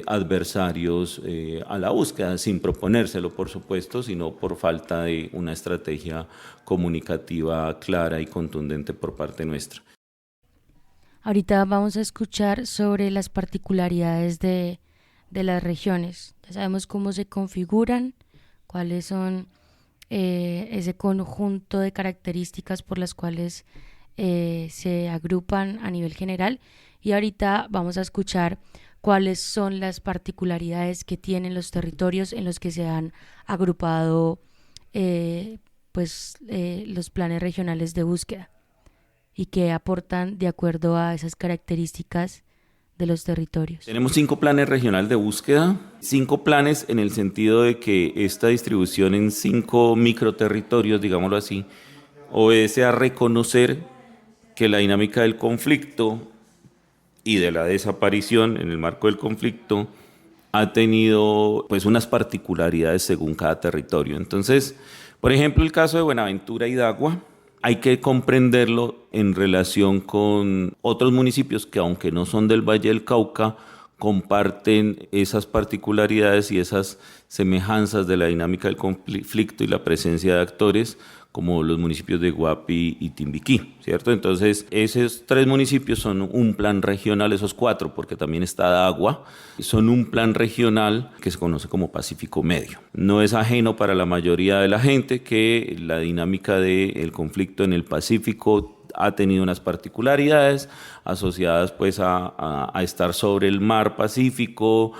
adversarios a la búsqueda, sin proponérselo, por supuesto, sino por falta de una estrategia comunicativa clara y contundente por parte nuestra. Ahorita vamos a escuchar sobre las particularidades de las regiones. Ya sabemos cómo se configuran, cuáles son ese conjunto de características por las cuales se agrupan a nivel general, y ahorita vamos a escuchar cuáles son las particularidades que tienen los territorios en los que se han agrupado los planes regionales de búsqueda y que aportan de acuerdo a esas características de los territorios. Tenemos 5 planes regionales de búsqueda, 5 planes en el sentido de que esta distribución en 5 microterritorios, digámoslo así, obedece a reconocer que la dinámica del conflicto y de la desaparición en el marco del conflicto ha tenido pues unas particularidades según cada territorio. Entonces, por ejemplo, el caso de Buenaventura y Dagua, hay que comprenderlo en relación con otros municipios que, aunque no son del Valle del Cauca, comparten esas particularidades y esas semejanzas de la dinámica del conflicto y la presencia de actores, como los municipios de Guapi y Timbiquí, ¿cierto? Entonces, esos 3 municipios son un plan regional, esos 4, porque también está Dagua, son un plan regional que se conoce como Pacífico Medio. No es ajeno para la mayoría de la gente que la dinámica del conflicto en el Pacífico ha tenido unas particularidades asociadas pues a estar sobre el mar Pacífico,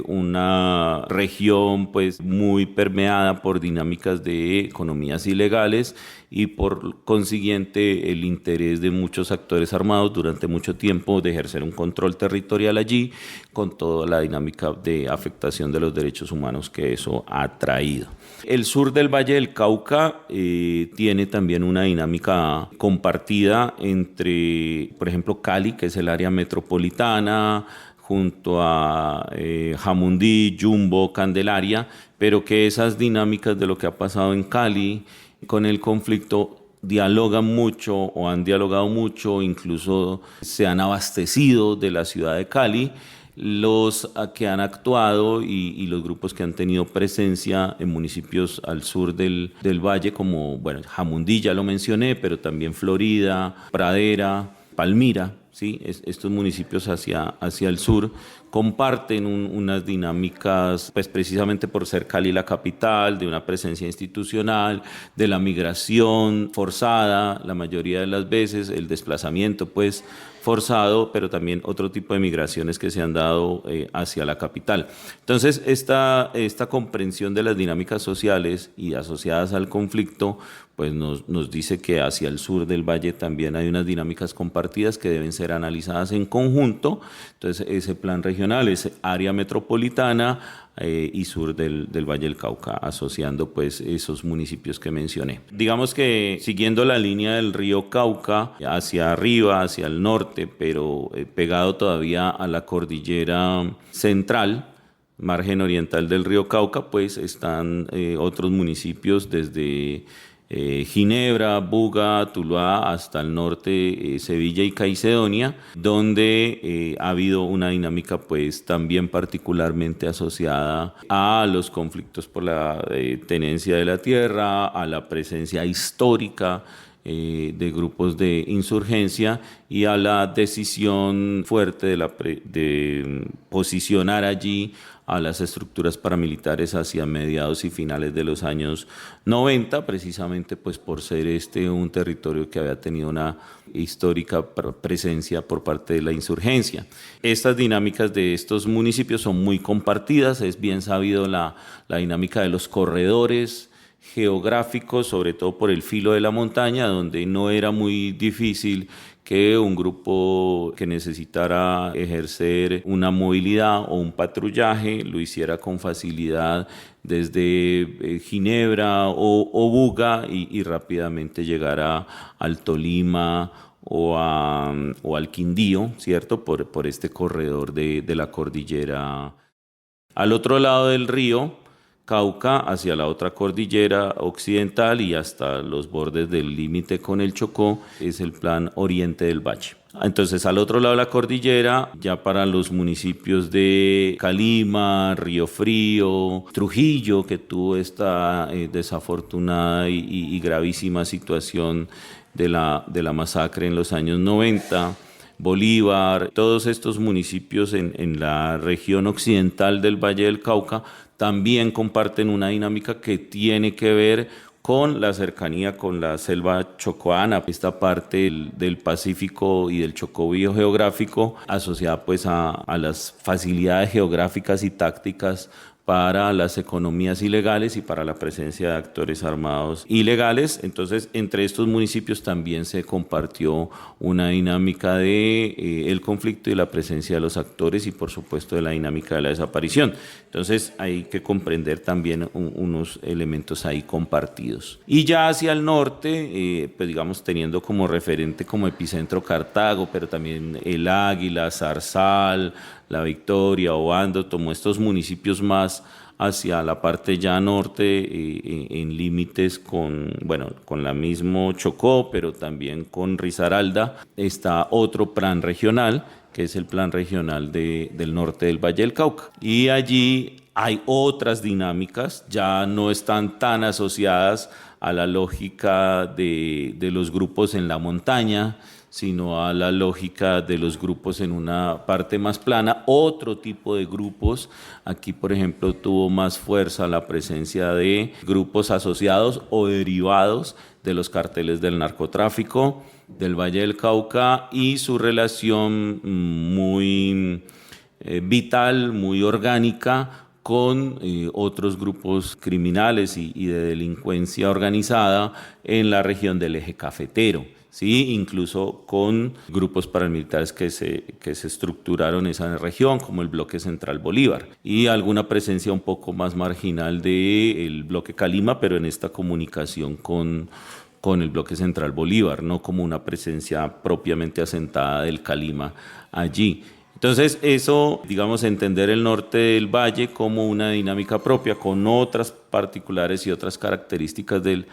una región pues muy permeada por dinámicas de economías ilegales y por consiguiente el interés de muchos actores armados durante mucho tiempo de ejercer un control territorial allí, con toda la dinámica de afectación de los derechos humanos que eso ha traído. El sur del Valle del Cauca tiene también una dinámica compartida entre, por ejemplo, Cali, que es el área metropolitana, junto a Jamundí, Yumbo, Candelaria, pero que esas dinámicas de lo que ha pasado en Cali con el conflicto dialogan mucho o han dialogado mucho, incluso se han abastecido de la ciudad de Cali los que han actuado y los grupos que han tenido presencia en municipios al sur del valle, como bueno, Jamundí ya lo mencioné, pero también Florida, Pradera, Palmira, ¿sí? Estos municipios hacia el sur comparten unas dinámicas, pues precisamente por ser Cali la capital, de una presencia institucional, de la migración forzada, la mayoría de las veces, el desplazamiento pues forzado, pero también otro tipo de migraciones que se han dado hacia la capital. Entonces, esta comprensión de las dinámicas sociales y asociadas al conflicto, pues nos dice que hacia el sur del valle también hay unas dinámicas compartidas que deben ser analizadas en conjunto. Entonces, ese plan regional es área metropolitana y sur del Valle del Cauca, asociando pues esos municipios que mencioné. Digamos que siguiendo la línea del río Cauca, hacia arriba, hacia el norte, pero pegado todavía a la cordillera central, margen oriental del río Cauca, pues están otros municipios desde Ginebra, Buga, Tuluá, hasta el norte Sevilla y Caicedonia, donde ha habido una dinámica pues también particularmente asociada a los conflictos por la tenencia de la tierra, a la presencia histórica de grupos de insurgencia y a la decisión fuerte de posicionar allí a las estructuras paramilitares hacia mediados y finales de los años 90, precisamente pues por ser un territorio que había tenido una histórica presencia por parte de la insurgencia. Estas dinámicas de estos municipios son muy compartidas, es bien sabido la dinámica de los corredores geográficos, sobre todo por el filo de la montaña, donde no era muy difícil que un grupo que necesitara ejercer una movilidad o un patrullaje lo hiciera con facilidad desde Ginebra o Buga y rápidamente llegara al Tolima o al Quindío, ¿cierto? Por este corredor de la cordillera. Al otro lado del río Cauca, hacia la otra cordillera occidental y hasta los bordes del límite con el Chocó, es el plan Oriente del Valle. Entonces, al otro lado de la cordillera, ya para los municipios de Calima, Río Frío, Trujillo, que tuvo esta desafortunada y gravísima situación de la masacre en los años 90, Bolívar, todos estos municipios en la región occidental del Valle del Cauca también comparten una dinámica que tiene que ver con la cercanía con la selva chocoana, esta parte del Pacífico y del Chocó biogeográfico, asociada pues a las facilidades geográficas y tácticas para las economías ilegales y para la presencia de actores armados ilegales. Entonces, entre estos municipios también se compartió una dinámica de el conflicto y la presencia de los actores y, por supuesto, de la dinámica de la desaparición. Entonces, hay que comprender también unos elementos ahí compartidos. Y ya hacia el norte, pues digamos, teniendo como referente como epicentro Cartago, pero también El Águila, Zarzal, La Victoria, Obando, tomó estos municipios más hacia la parte ya norte, en límites con la mismo Chocó, pero también con Risaralda. Está otro plan regional, que es el plan regional del norte del Valle del Cauca. Y allí hay otras dinámicas, ya no están tan asociadas a la lógica de los grupos en la montaña, sino a la lógica de los grupos en una parte más plana, otro tipo de grupos. Aquí, por ejemplo, tuvo más fuerza la presencia de grupos asociados o derivados de los carteles del narcotráfico del Valle del Cauca y su relación muy vital, muy orgánica con otros grupos criminales y de delincuencia organizada en la región del eje cafetero. Sí, incluso con grupos paramilitares que se estructuraron en esa región, como el Bloque Central Bolívar, y alguna presencia un poco más marginal del Bloque Calima, pero en esta comunicación con el Bloque Central Bolívar, no como una presencia propiamente asentada del Calima allí. Entonces eso, digamos, entender el norte del valle como una dinámica propia con otras particulares y otras características del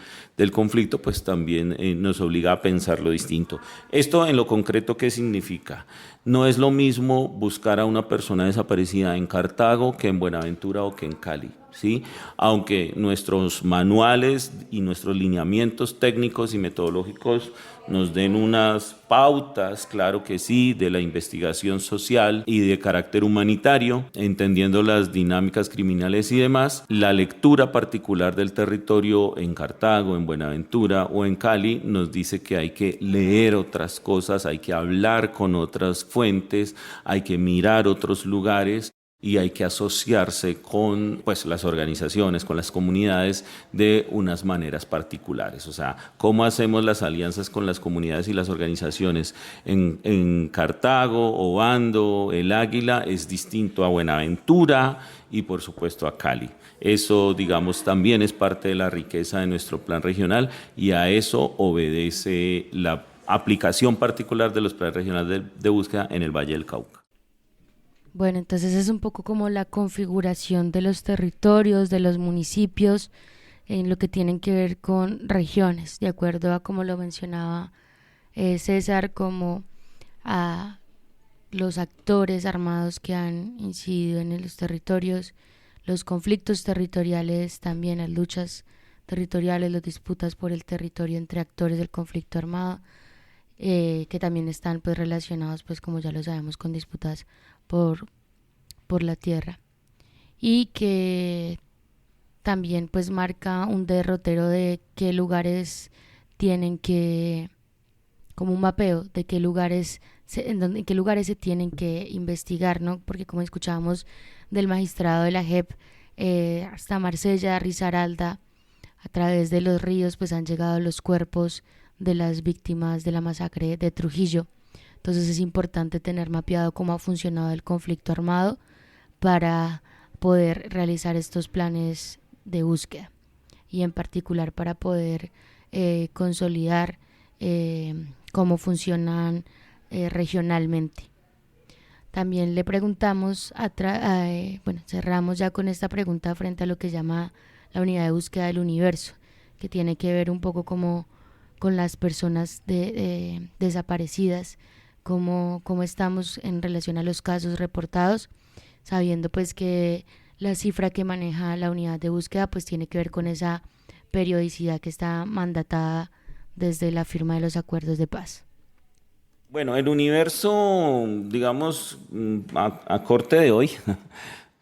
conflicto, pues también nos obliga a pensarlo distinto. Esto en lo concreto, ¿qué significa? No es lo mismo buscar a una persona desaparecida en Cartago que en Buenaventura o que en Cali, ¿sí? Aunque nuestros manuales y nuestros lineamientos técnicos y metodológicos nos den unas pautas, claro que sí, de la investigación social y de carácter humanitario, entendiendo las dinámicas criminales y demás, la lectura particular del territorio en Cartago, en Buenaventura o en Cali nos dice que hay que leer otras cosas, hay que hablar con otras fuentes, hay que mirar otros lugares y hay que asociarse con las organizaciones, con las comunidades de unas maneras particulares. O sea, cómo hacemos las alianzas con las comunidades y las organizaciones en Cartago, Obando, El Águila es distinto a Buenaventura y por supuesto a Cali. Eso, digamos, también es parte de la riqueza de nuestro plan regional y a eso obedece la aplicación particular de los planes regionales de búsqueda en el Valle del Cauca. Bueno, entonces es un poco como la configuración de los territorios, de los municipios, en lo que tienen que ver con regiones, de acuerdo a como lo mencionaba César, como a los actores armados que han incidido en los territorios, los conflictos territoriales, también las luchas territoriales, las disputas por el territorio entre actores del conflicto armado, que también están pues relacionados, pues como ya lo sabemos, con disputas por la tierra, y que también pues marca un derrotero de qué lugares tienen que, como un mapeo de qué lugares en qué lugares se tienen que investigar, ¿no? Porque como escuchábamos del magistrado de la JEP, hasta Marsella, Risaralda, a través de los ríos pues han llegado los cuerpos de las víctimas de la masacre de Trujillo. Entonces es importante tener mapeado cómo ha funcionado el conflicto armado para poder realizar estos planes de búsqueda y en particular para poder consolidar cómo funcionan regionalmente. También le preguntamos, cerramos ya con esta pregunta frente a lo que llama la unidad de búsqueda del universo, que tiene que ver un poco como con las personas desaparecidas, cómo estamos en relación a los casos reportados, sabiendo pues que la cifra que maneja la unidad de búsqueda pues tiene que ver con esa periodicidad que está mandatada desde la firma de los acuerdos de paz. Bueno, el universo, digamos, a corte de hoy,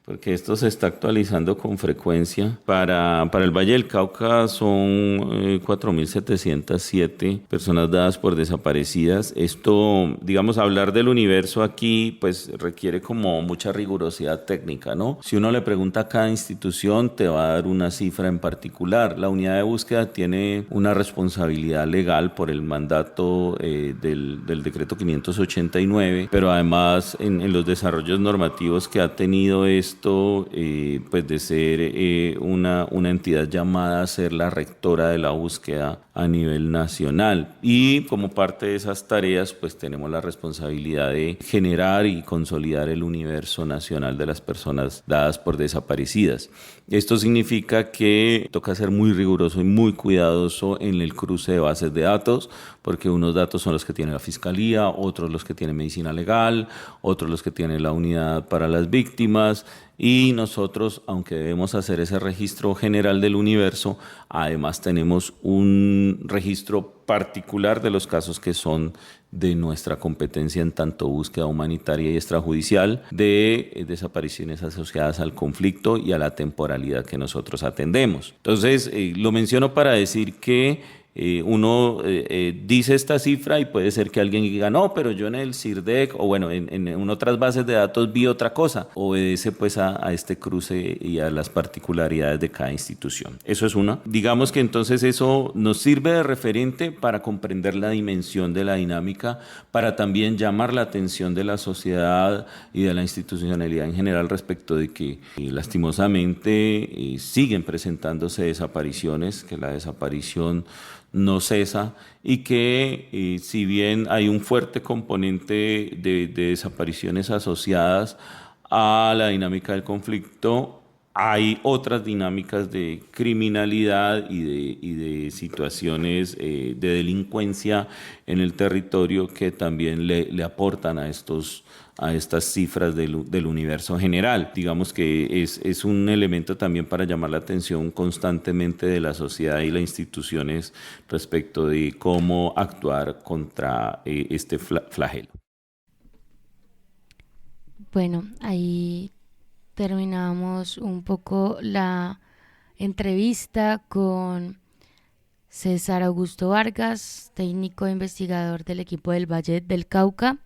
porque esto se está actualizando con frecuencia. Para el Valle del Cauca son 4.707 personas dadas por desaparecidas. Esto, digamos, hablar del universo aquí, pues requiere como mucha rigurosidad técnica, ¿no? Si uno le pregunta a cada institución, te va a dar una cifra en particular. La unidad de búsqueda tiene una responsabilidad legal por el mandato del decreto 589, pero además en los desarrollos normativos que ha tenido esto, pues de ser una entidad llamada a ser la rectora de la búsqueda a nivel nacional, y como parte de esas tareas pues tenemos la responsabilidad de generar y consolidar el universo nacional de las personas dadas por desaparecidas. Esto significa que toca ser muy riguroso y muy cuidadoso en el cruce de bases de datos, porque unos datos son los que tiene la Fiscalía, otros los que tiene Medicina Legal, otros los que tiene la Unidad para las Víctimas, y nosotros, aunque debemos hacer ese registro general del universo, además tenemos un registro particular de los casos que son de nuestra competencia en tanto búsqueda humanitaria y extrajudicial, de desapariciones asociadas al conflicto y a la temporalidad que nosotros atendemos. Entonces, lo menciono para decir que uno dice esta cifra y puede ser que alguien diga, no, pero yo en el CIRDEC o bueno, en otras bases de datos vi otra cosa. Obedece pues a este cruce y a las particularidades de cada institución. Eso es una. Digamos que entonces eso nos sirve de referente para comprender la dimensión de la dinámica, para también llamar la atención de la sociedad y de la institucionalidad en general respecto de que lastimosamente siguen presentándose desapariciones, que la desaparición no cesa y que si bien hay un fuerte componente de desapariciones asociadas a la dinámica del conflicto, hay otras dinámicas de criminalidad y de situaciones de delincuencia en el territorio que también le aportan a estas cifras del universo general. Digamos que es un elemento también para llamar la atención constantemente de la sociedad y las instituciones respecto de cómo actuar contra este flagelo. Bueno, ahí terminamos un poco la entrevista con César Augusto Vargas, técnico e investigador del equipo del Valle del Cauca.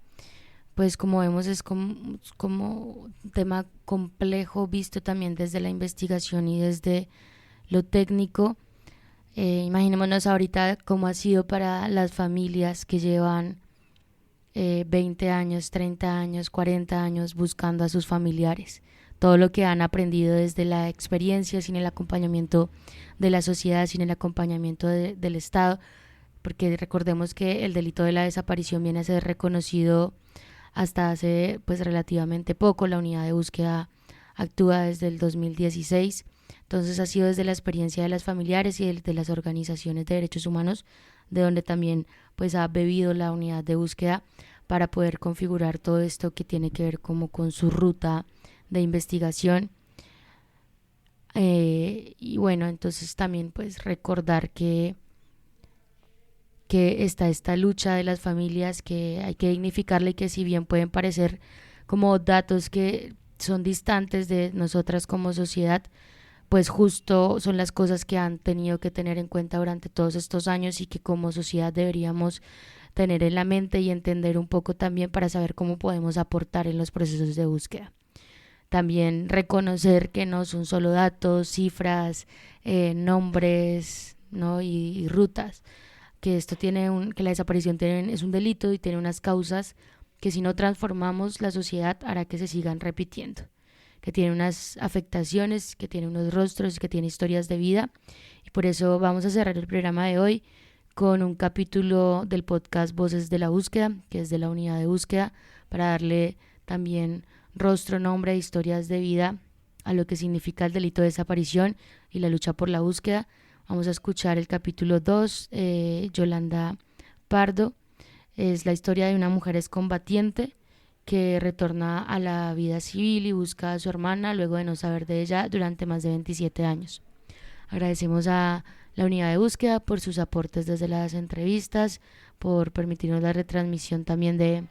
Pues como vemos es como un tema complejo visto también desde la investigación y desde lo técnico. Imaginémonos ahorita cómo ha sido para las familias que llevan 20 años, 30 años, 40 años buscando a sus familiares. Todo lo que han aprendido desde la experiencia, sin el acompañamiento de la sociedad, sin el acompañamiento del Estado, porque recordemos que el delito de la desaparición viene a ser reconocido hasta hace pues relativamente poco. La unidad de búsqueda actúa desde el 2016, entonces ha sido desde la experiencia de las familiares y de las organizaciones de derechos humanos de donde también pues ha bebido la unidad de búsqueda para poder configurar todo esto que tiene que ver como con su ruta de investigación. Y bueno, entonces también pues recordar que está esta lucha de las familias, que hay que dignificarla y que si bien pueden parecer como datos que son distantes de nosotras como sociedad, pues justo son las cosas que han tenido que tener en cuenta durante todos estos años y que como sociedad deberíamos tener en la mente y entender un poco también para saber cómo podemos aportar en los procesos de búsqueda. También reconocer que no son solo datos, cifras, nombres, ¿no? y rutas, que esto que la desaparición es un delito y tiene unas causas que si no transformamos la sociedad hará que se sigan repitiendo, que tiene unas afectaciones, que tiene unos rostros, que tiene historias de vida, y por eso vamos a cerrar el programa de hoy con un capítulo del podcast Voces de la Búsqueda, que es de la unidad de búsqueda, para darle también rostro, nombre e historias de vida a lo que significa el delito de desaparición y la lucha por la búsqueda. Vamos a escuchar el capítulo 2, Yolanda Pardo. Es la historia de una mujer excombatiente que retorna a la vida civil y busca a su hermana luego de no saber de ella durante más de 27 años. Agradecemos a la unidad de búsqueda, por sus aportes desde las entrevistas, por permitirnos la retransmisión también de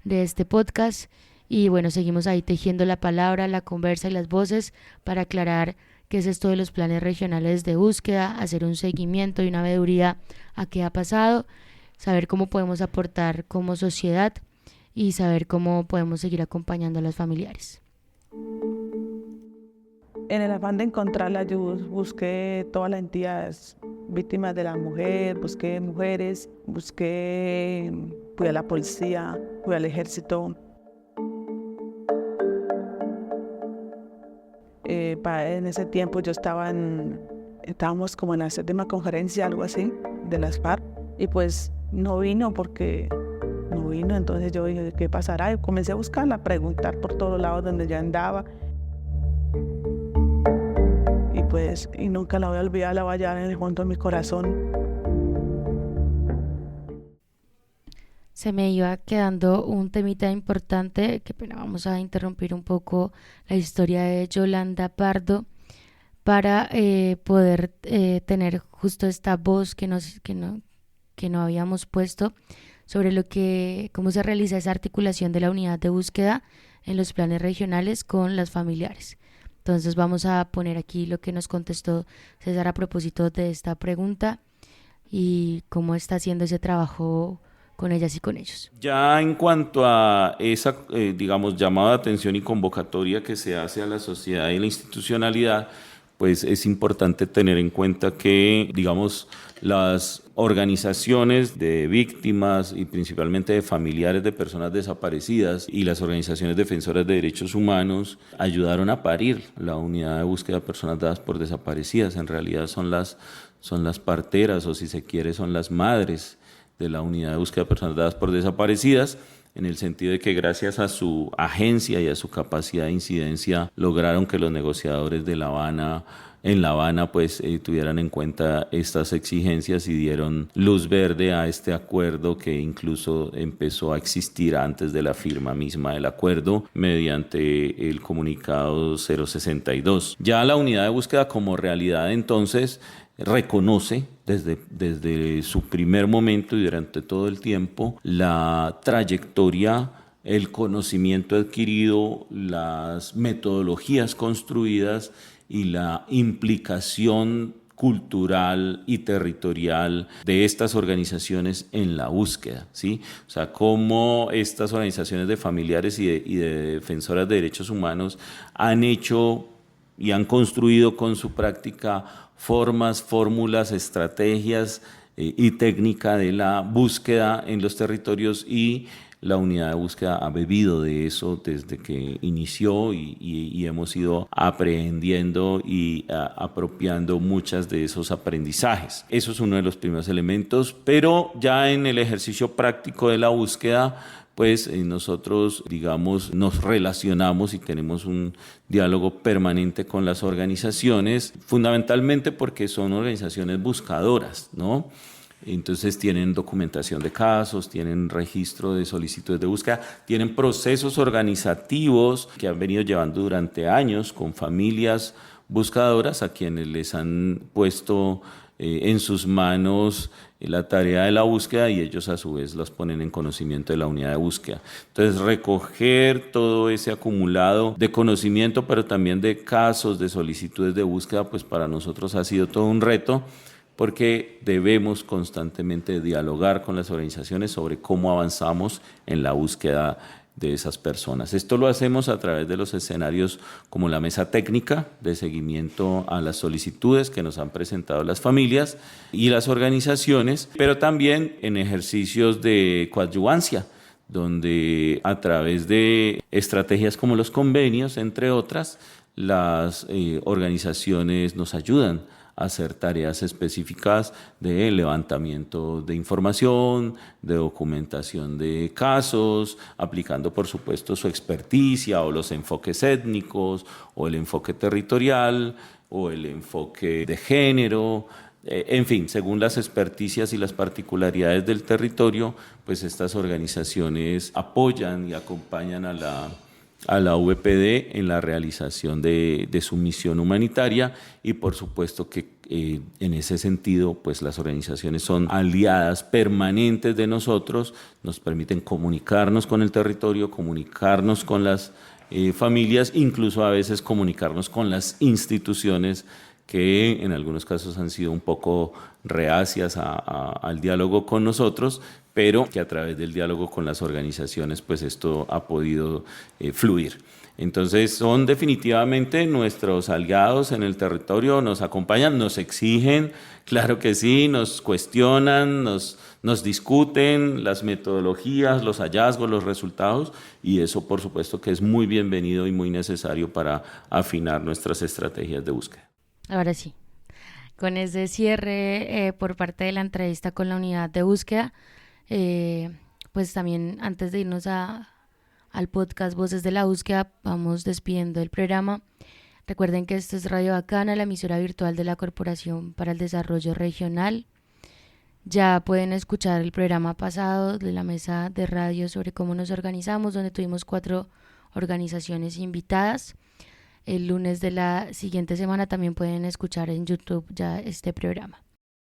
este podcast. Y bueno, seguimos ahí tejiendo la palabra, la conversa y las voces para aclarar qué es esto de los planes regionales de búsqueda, hacer un seguimiento y una veeduría a qué ha pasado, saber cómo podemos aportar como sociedad y saber cómo podemos seguir acompañando a los familiares. En el afán de encontrarla, yo busqué todas las entidades víctimas de la mujer, busqué mujeres, fui a la policía, fui al ejército. En ese tiempo yo estábamos como en la séptima conferencia, algo así, de las FARC, y pues no vino, entonces yo dije, ¿qué pasará? Y comencé a buscarla, a preguntar por todos lados donde ya andaba. Y nunca la voy a olvidar, la voy a llevar en el fondo de mi corazón. Se me iba quedando un temita importante, que pena, vamos a interrumpir un poco la historia de Yolanda Pardo para poder tener justo esta voz que no habíamos puesto sobre cómo se realiza esa articulación de la unidad de búsqueda en los planes regionales con las familiares. Entonces vamos a poner aquí lo que nos contestó César a propósito de esta pregunta y cómo está haciendo ese trabajo con ellas y con ellos. Ya en cuanto a esa, llamada de atención y convocatoria que se hace a la sociedad y la institucionalidad, pues es importante tener en cuenta que, las organizaciones de víctimas y principalmente de familiares de personas desaparecidas y las organizaciones defensoras de derechos humanos ayudaron a parir la unidad de búsqueda de personas dadas por desaparecidas. En realidad son las parteras, o si se quiere son las madres de la unidad de búsqueda de personas dadas por desaparecidas, en el sentido de que gracias a su agencia y a su capacidad de incidencia lograron que los negociadores de en La Habana pues tuvieran en cuenta estas exigencias y dieron luz verde a este acuerdo, que incluso empezó a existir antes de la firma misma del acuerdo mediante el comunicado 062. Ya la unidad de búsqueda como realidad entonces reconoce desde su primer momento y durante todo el tiempo la trayectoria, el conocimiento adquirido, las metodologías construidas y la implicación cultural y territorial de estas organizaciones en la búsqueda, ¿sí? O sea, cómo estas organizaciones de familiares y de defensoras de derechos humanos han hecho y han construido con su práctica formas, fórmulas, estrategias y técnica de la búsqueda en los territorios, y la unidad de búsqueda ha bebido de eso desde que inició y hemos ido aprendiendo y apropiando muchas de esos aprendizajes. Eso es uno de los primeros elementos, pero ya en el ejercicio práctico de la búsqueda, pues nosotros, nos relacionamos y tenemos un diálogo permanente con las organizaciones, fundamentalmente porque son organizaciones buscadoras, ¿no? Entonces tienen documentación de casos, tienen registro de solicitudes de búsqueda, tienen procesos organizativos que han venido llevando durante años con familias buscadoras a quienes les han puesto en sus manos la tarea de la búsqueda, y ellos a su vez las ponen en conocimiento de la unidad de búsqueda. Entonces, recoger todo ese acumulado de conocimiento, pero también de casos, de solicitudes de búsqueda, pues para nosotros ha sido todo un reto, porque debemos constantemente dialogar con las organizaciones sobre cómo avanzamos en la búsqueda de esas personas. Esto lo hacemos a través de los escenarios como la mesa técnica de seguimiento a las solicitudes que nos han presentado las familias y las organizaciones, pero también en ejercicios de coadyuvancia, donde a través de estrategias como los convenios, entre otras, las organizaciones nos ayudan a hacer tareas específicas de levantamiento de información, de documentación de casos, aplicando por supuesto su experticia o los enfoques étnicos o el enfoque territorial o el enfoque de género. En fin, según las experticias y las particularidades del territorio, pues estas organizaciones apoyan y acompañan a a la VPD en la realización de su misión humanitaria, y por supuesto que en ese sentido pues las organizaciones son aliadas permanentes de nosotros, nos permiten comunicarnos con el territorio, comunicarnos con las familias, incluso a veces comunicarnos con las instituciones que en algunos casos han sido un poco reacias al diálogo con nosotros, pero que a través del diálogo con las organizaciones pues esto ha podido fluir. Entonces son definitivamente nuestros aliados en el territorio, nos acompañan, nos exigen, claro que sí, nos cuestionan, nos discuten las metodologías, los hallazgos, los resultados, y eso por supuesto que es muy bienvenido y muy necesario para afinar nuestras estrategias de búsqueda. Ahora sí, con ese cierre por parte de la entrevista con la unidad de búsqueda, pues también antes de irnos al podcast Voces de la Búsqueda, vamos despidiendo el programa. Recuerden que esto es Radio Bacana, la emisora virtual de la Corporación para el Desarrollo Regional. Ya pueden escuchar el programa pasado de la mesa de radio sobre cómo nos organizamos, donde tuvimos 4 organizaciones invitadas. El lunes de la siguiente semana también pueden escuchar en YouTube ya este programa.